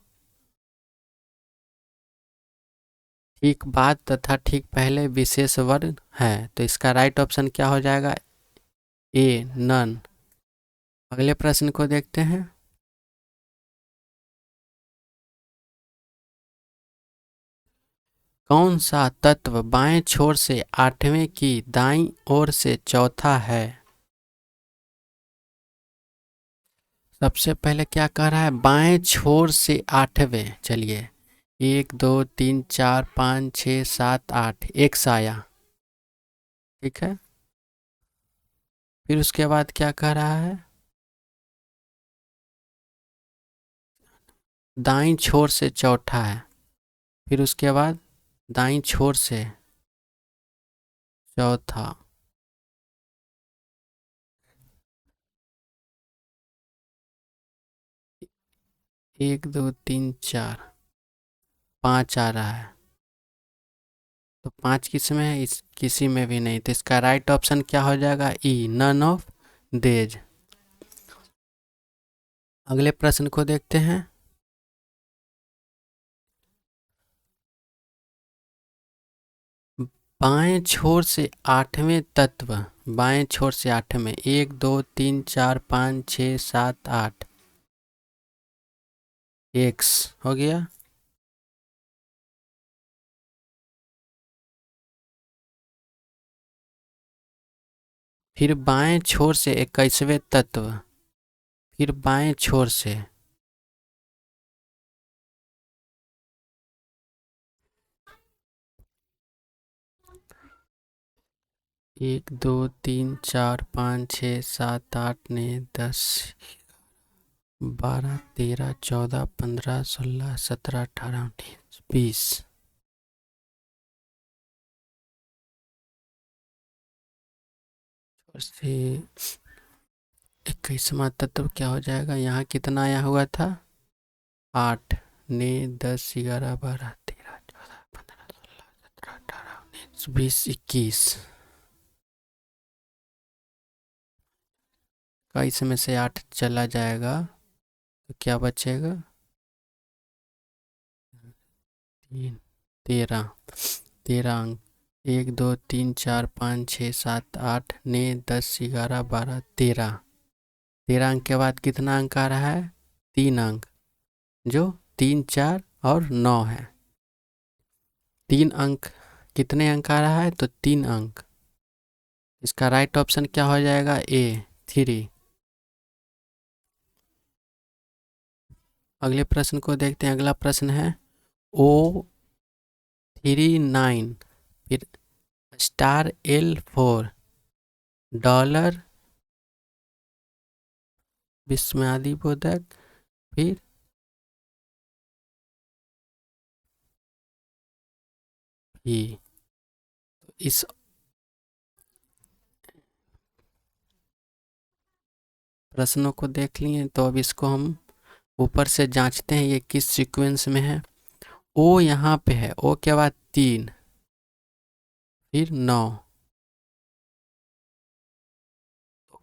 ठीक बाद तथा ठीक पहले विशेष वर्ण है, तो इसका राइट ऑप्शन क्या हो जाएगा? ए, नन। अगले प्रश्न को देखते हैं। कौन सा तत्व बाएं छोर से आठवें की दाईं ओर से चौथा है? सबसे पहले क्या कह रहा है? बाएं छोर से आठवें। चलिए, 1 2 3 4 5 6 7 8, एक्स आया, ठीक है। फिर उसके बाद क्या कह रहा है? दाईं छोर से चौथा है। फिर उसके बाद दाईं छोर से चौथा, 1 2 3 4 5 आ रहा है, तो 5 किस में है? इस किसी में भी नहीं, तो इसका राइट ऑप्शन क्या हो जाएगा? ई, नन ऑफ देज। अगले प्रश्न को देखते हैं। बाएं छोर से आठवें तत्व, बाएं छोर से आठवें, 1 2 3 4 5 6 7 8, एक्स हो गया। फिर बाएं छोर से 21वें तत्व, फिर बाएं छोर से 1 2 3 4 5 6 7 8 9 10 12 13 14 15 16 17 18 19 20, से 21वां तत्व क्या हो जाएगा? यहाँ कितना आया हुआ था? 8 ने 10 11 12 13 14 15 16 17 18 19 20 21, का इसमें से 8 चला जाएगा तो क्या बचेगा? 3, 13, 13 अंक, 1 2 3 4 5 6 7 8 ने 10 11 12 13, 13 अंक के बाद कितना अंक आ रहा है? 3 अंक, जो 3 4 और 9 है। 3 अंक, कितने अंक आ रहा है? तो 3 अंक। इसका राइट ऑप्शन क्या हो जाएगा? ए, 3। अगले प्रश्न को देखते हैं। अगला प्रश्न है O39, फिर स्टार L4, डॉलर विस्मयादि बोधक, फिर ई। इस प्रश्नों को देख लिए, तो अब इसको हम ऊपर से जांचते हैं ये किस सीक्वेंस में है। ओ यहाँ पे है, ओ के बाद 3, फिर 9,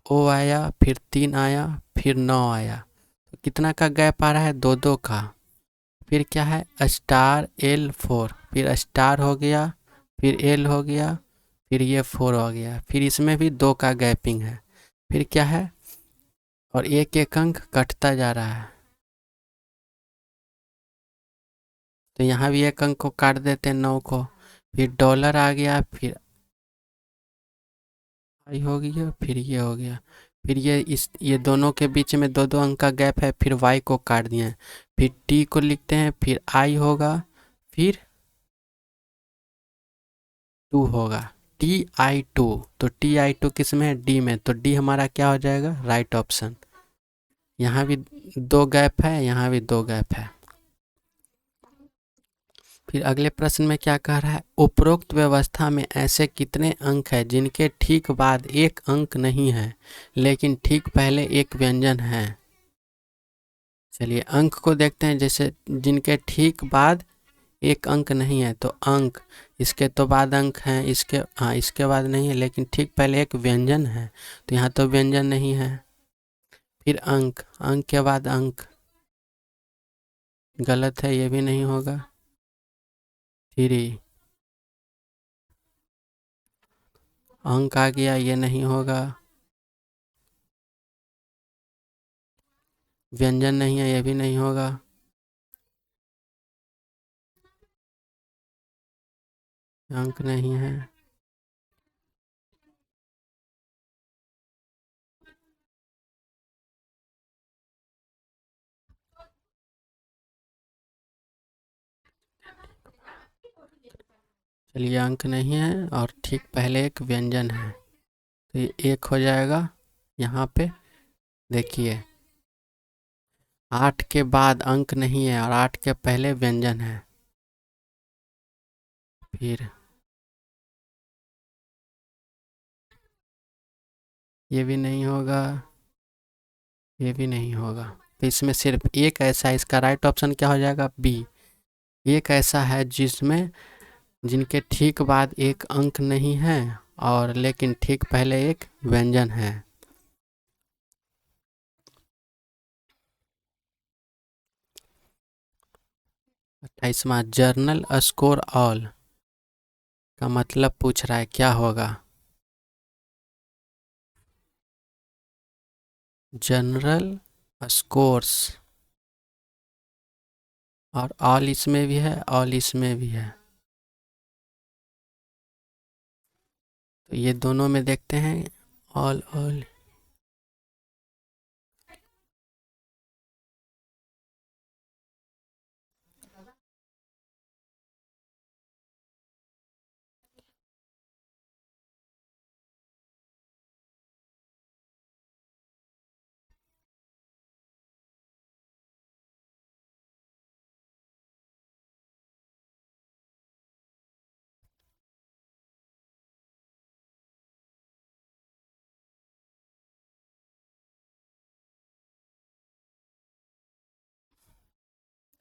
ओ आया, फिर 3 आया, फिर 9 आया, तो कितना का गैप आ रहा है? 2 2 का। फिर क्या है? स्टार L4, फिर स्टार हो गया, फिर L हो गया, फिर ये 4 हो गया, फिर इसमें भी 2 का गैपिंग है, फिर क्या है? और एक एक अंक कटता जा रहा है, तो यहाँ भी एक अंक को काट देते हैं, 9 को। फिर डॉलर आ गया, फिर आई हो गया, फिर ये हो गया, फिर ये दोनों के बीच में 2 2 अंक का गैप है, फिर वाई को काट दिए, फिर टी को लिखते हैं, फिर आई होगा, फिर 2 होगा। Ti2, तो Ti2 किस में है? डी में, तो डी हमारा क्या हो जाएगा? Right option. यहाँ भी 2 गैप है, यहाँ भी 2 गैप है। फिर अगले प्रश्न में क्या कह रहा है? उपरोक्त व्यवस्था में ऐसे कितने अंक हैं जिनके ठीक बाद एक अंक नहीं है लेकिन ठीक पहले एक व्यंजन है? चलिए अंक को देखते हैं। जैसे जिनके ठीक बाद एक अंक नहीं है, तो अंक, इसके तो बाद अंक हैं, इसके, हाँ इसके बाद नहीं है, लेकिन ठीक पहले एक व्यंजन है, तो यहाँ तो व्यंजन नहीं है। फिर अंक, अंक के बाद अंक, गलत है, ये भी नहीं होगा। थ्री, अंक आ गया, ये नहीं होगा। व्यंजन नहीं है, ये भी नहीं होगा। अंक नहीं है। चलिए अंक नहीं है और ठीक पहले एक व्यंजन है, तो ये एक हो जाएगा। यहाँ पे देखिए 8 के बाद अंक नहीं है और 8 के पहले व्यंजन है। फिर ये भी नहीं होगा, ये भी नहीं होगा। तो इसमें सिर्फ एक ऐसा है, इसका राइट ऑप्शन क्या हो जाएगा? बी। एक ऐसा है जिसमें जिनके ठीक बाद एक अंक नहीं है और लेकिन ठीक पहले एक व्यंजन है। 28वां, जर्नल स्कोर ऑल का मतलब पूछ रहा है क्या होगा? जनरल स्कोर्स, और ऑल इसमें भी है, ऑल इसमें भी है, तो ये दोनों में देखते हैं। ऑल ऑल,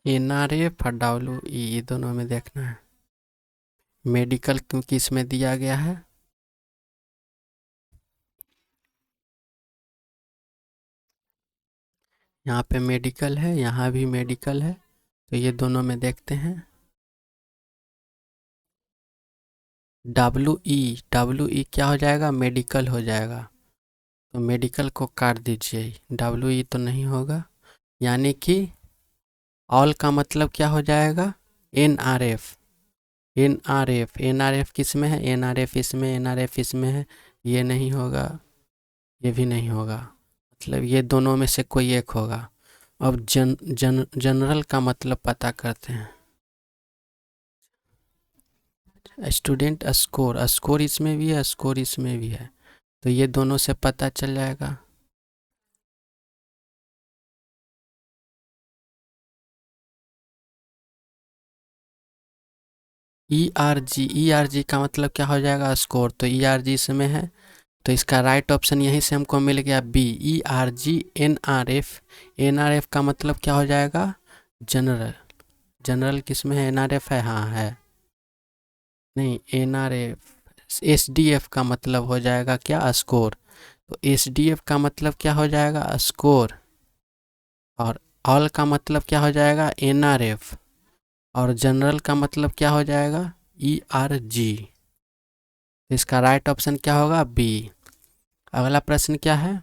NRF और WE, ये दोनों में देखना है। मेडिकल क्योंकि इसमें दिया गया है, यहाँ पे मेडिकल है, यहाँ भी मेडिकल है, तो ये दोनों में देखते हैं। WE क्या हो जाएगा? मेडिकल हो जाएगा, तो मेडिकल को काट दीजिए। WE तो नहीं होगा, यानी कि ऑल का मतलब क्या हो जाएगा? NRF। NRF किस में है? NRF इसमें, NRF इसमें है, ये नहीं होगा, ये भी नहीं होगा, मतलब ये दोनों में से कोई एक होगा। अब जनरल का मतलब पता करते हैं। स्टूडेंट स्कोर, स्कोर इसमें भी है, स्कोर इसमें भी है, तो ये दोनों से पता चल जाएगा। ERG का मतलब क्या हो जाएगा? स्कोर, तो ERG इसमें है, तो इसका राइट ऑप्शन यहीं से हमको मिल गया, बी। ERG NRF, NRF का मतलब क्या हो जाएगा? जनरल। जनरल किस में है? NRF है, हाँ है। नहीं, NRF, SDF का मतलब हो जाएगा क्या? स्कोर, तो SDF का मतलब क्या हो जाएगा? स्कोर, और ऑल का मतलब क्या हो जाएगा? NRF, और जनरल का मतलब क्या हो जाएगा? ERG। इसका राइट ऑप्शन क्या होगा? बी। अगला प्रश्न क्या है?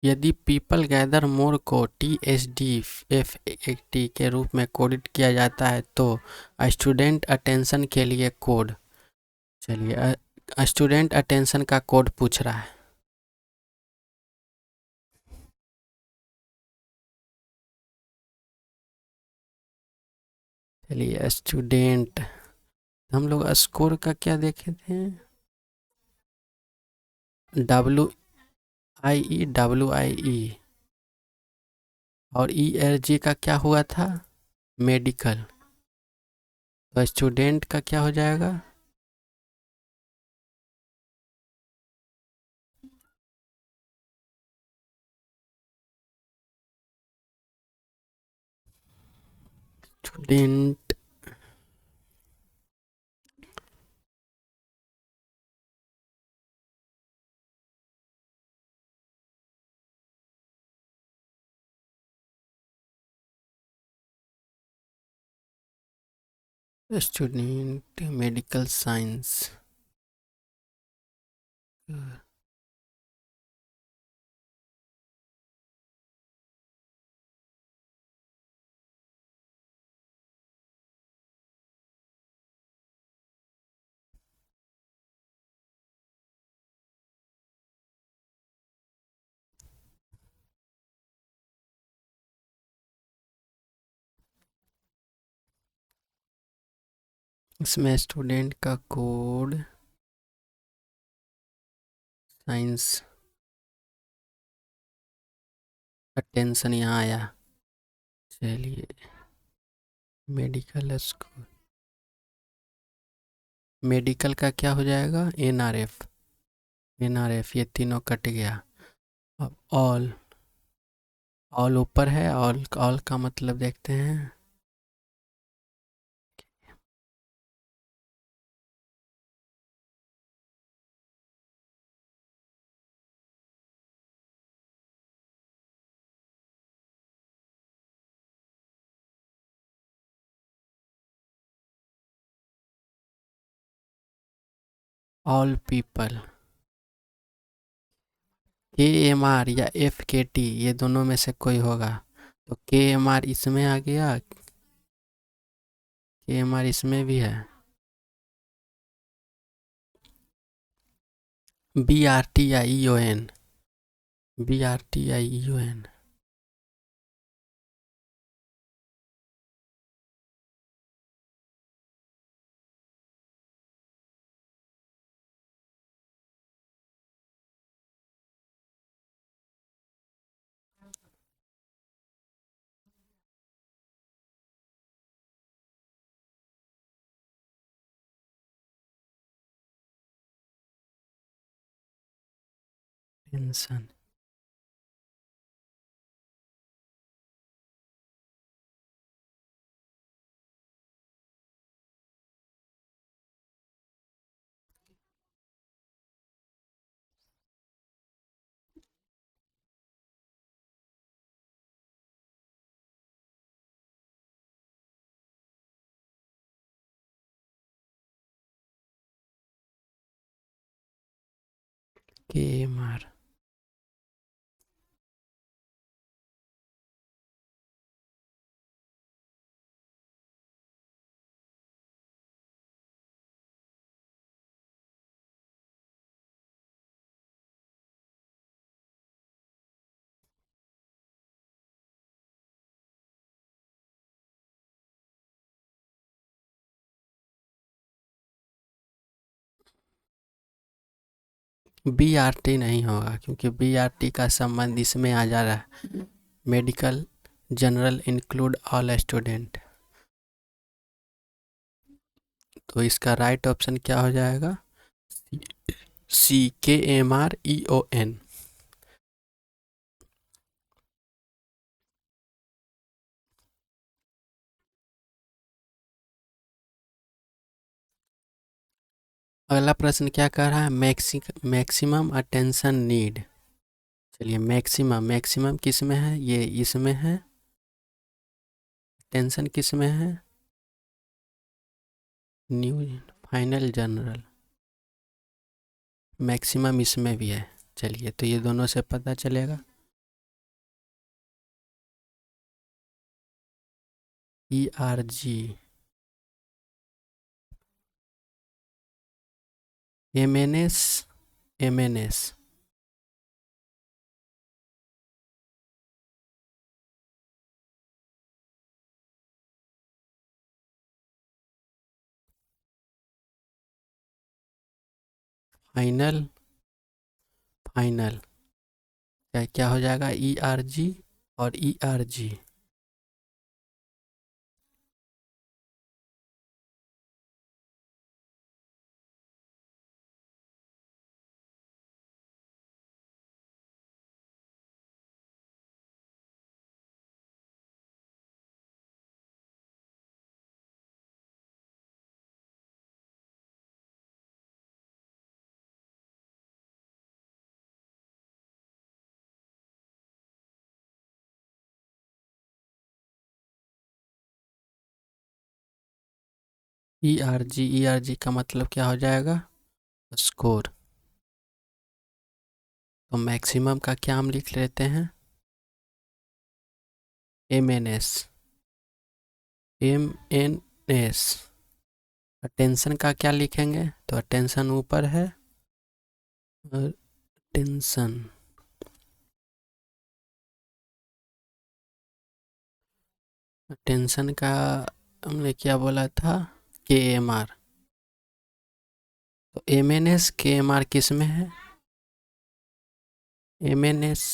यदि पीपल गैदर मोर को TSDF80 के रूप में कोडित किया जाता है तो स्टूडेंट अटेंशन के लिए कोड, चलिए स्टूडेंट अटेंशन का कोड पूछ रहा है। चलिए स्टूडेंट हम लोग स्कोर का क्या देखे थे? WIE और ERG का क्या हुआ था? मेडिकल। तो स्टूडेंट का क्या हो जाएगा? स्टूडेंट। Student medical science. इसमें स्टूडेंट का कोड साइंस अटेंशन यहाँ आया। चलिए, मेडिकल स्कूल। मेडिकल का क्या हो जाएगा? NRF ये तीनों कट गया। अब ऑल ऊपर है। ऑल का मतलब देखते हैं। All people. KMR या FKT ये दोनों में से कोई होगा। तो KMR इसमें आ गया। KMR इसमें भी है। BRTIEON। BRTIEON। Tension. KMR। BRT नहीं होगा क्योंकि BRT का संबंध इसमें आ जा रहा है। Medical general include all student. तो इसका राइट ऑप्शन क्या हो जाएगा? CKMREON। अगला प्रश्न क्या कह रहा है? Maximum attention need. चलिए, मैक्सिमम किस में है? ये इसमें है। टेंशन किस में है? New final general. मैक्सिमम इसमें भी है। चलिए, तो ये दोनों से पता चलेगा। ERG। MNS। फाइनल, फाइनल क्या क्या हो जाएगा, ई आर जी और ई आर जी। ई आर जी का मतलब क्या हो जाएगा, स्कोर। तो मैक्सिमम का क्या हम लिख लेते हैं, M N S, M N S. Attention का क्या लिखेंगे, तो अटेंशन ऊपर है, और टेंशन, टेंशन का हमने क्या बोला था, के एम आर। तो M N S K M R किस में है, M N S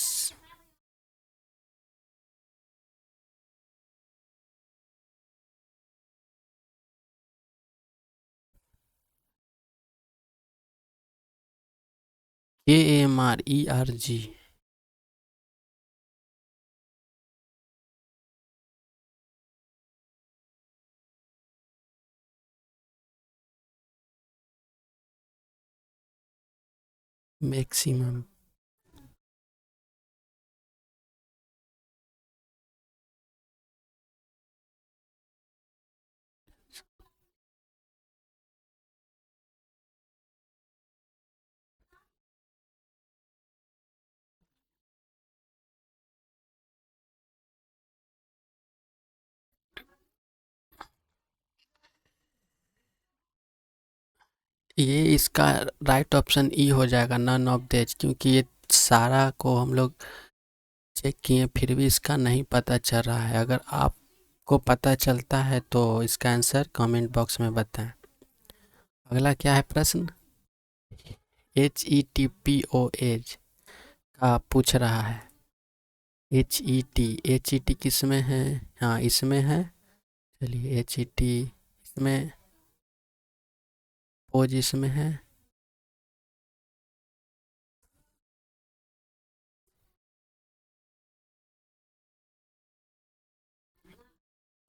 K M R E R G. Maximum, ये इसका राइट ऑप्शन ई हो जाएगा, नन ऑफ देज, क्योंकि ये सारा को हम लोग चेक किए फिर भी इसका नहीं पता चल रहा है। अगर आपको पता चलता है तो इसका आंसर कमेंट बॉक्स में बताएं। अगला क्या है प्रश्न, H E T P O H का पूछ रहा है। एच ई टी किस में है, हाँ इसमें है। चलिए एच ई टी इसमें, ओज इसमें है,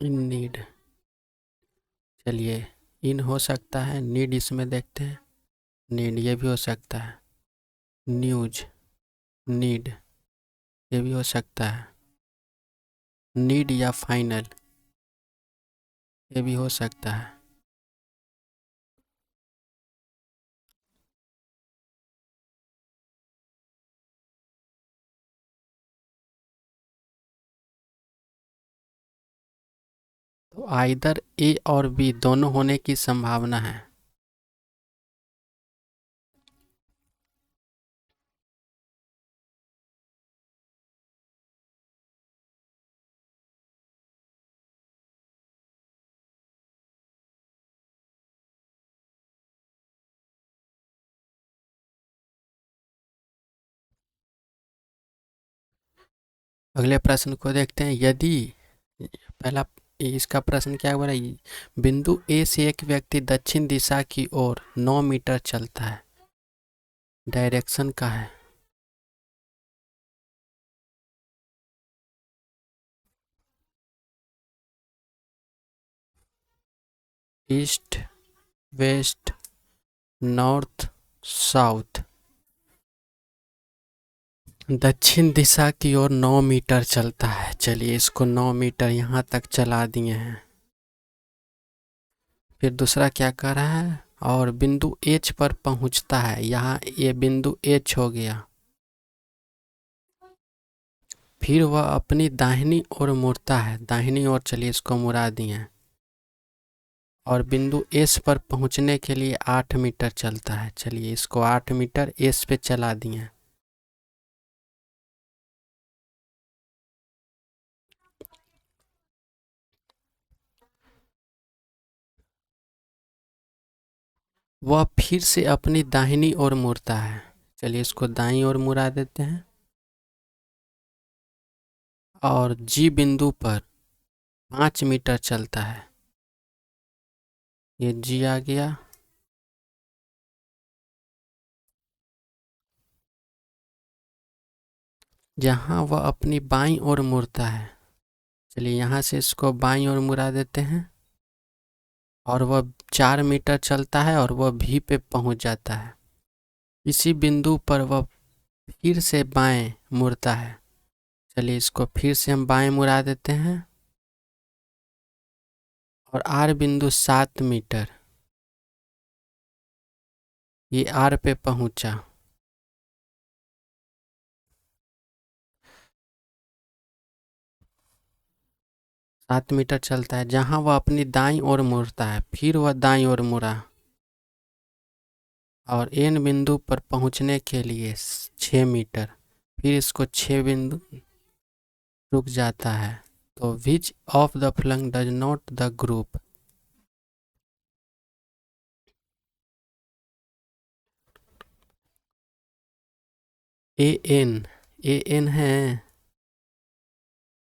इन नीड, चलिए इन हो सकता है, नीड इसमें देखते हैं, नीड ये भी हो सकता है, न्यूज, नीड ये भी हो सकता है, नीड या फाइनल ये भी हो सकता है। तो आइदर ए और बी दोनों होने की संभावना है। अगले प्रश्न को देखते हैं, यदि पहला इसका प्रश्न क्या बोला, बिंदु ए से एक व्यक्ति दक्षिण दिशा की ओर 9 मीटर चलता है, डायरेक्शन का है, ईस्ट, वेस्ट, नॉर्थ, साउथ, दक्षिण दिशा की ओर 9 मीटर चलता है। चलिए इसको 9 मीटर यहाँ तक चला दिए हैं। फिर दूसरा क्या कर रहा है, और बिंदु एच पर पहुंचता है, यहाँ ये बिंदु एच हो गया। फिर वह अपनी दाहिनी ओर मुड़ता है, दाहिनी ओर, चलिए इसको मुड़ा दिए, और बिंदु एस पर पहुंचने के लिए 8 मीटर चलता है। चलिए इसको 8 मीटर एस पे चला दिए। वह फिर से अपनी दाहिनी ओर मुड़ता है। चलिए इसको दाईं ओर मुड़ा देते हैं और जी बिंदु पर 5 मीटर चलता है। ये जी आ गया। जहाँ वह अपनी बाईं ओर मुड़ता है, चलिए यहाँ से इसको बाईं ओर मुड़ा देते हैं और वह 4 मीटर चलता है और वह भी पे पहुँच जाता है। इसी बिंदु पर वह फिर से बाएं मुड़ता है। चलिए इसको फिर से हम बाएं मुड़ा देते हैं और आर बिंदु 7 मीटर, ये आर पे पहुंचा। सात मीटर चलता है। जहां वह अपनी दाईं ओर मुड़ता है, फिर वह दाईं ओर मुड़ा और एन बिंदु पर पहुंचने के लिए 6 मीटर, फिर इसको 6 बिंदु रुक जाता है। तो which of the following does not the group, A N है,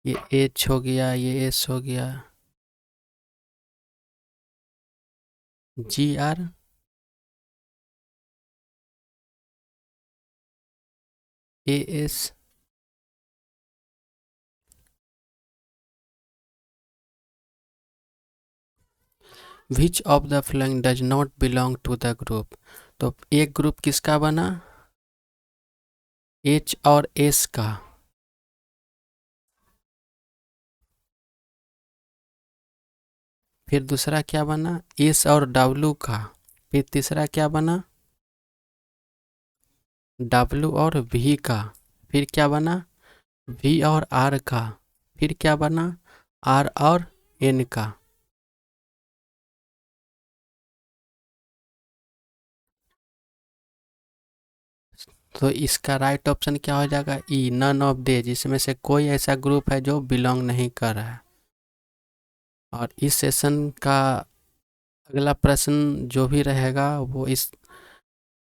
ये एच हो गया, ये एस हो गया, G R, A S, which of the following does not belong to the group. तो एक ग्रुप किसका बना, एच और एस का। फिर दूसरा क्या बना, एस और डब्लू का। फिर तीसरा क्या बना, डब्लू और वी का। फिर क्या बना, वी और आर का। फिर क्या बना, आर और एन का। तो इसका राइट ऑप्शन क्या हो जाएगा, ई, नन ऑफ दे, जिसमें से कोई ऐसा ग्रुप है जो बिलोंग नहीं कर रहा है। और इस सेशन का अगला प्रश्न जो भी रहेगा वो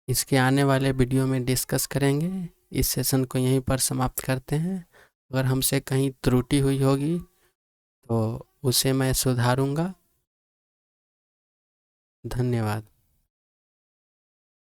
इसके आने वाले वीडियो में डिस्कस करेंगे। इस सेशन को यहीं पर समाप्त करते हैं। अगर हमसे कहीं त्रुटि हुई होगी तो उसे मैं सुधारूंगा। धन्यवाद।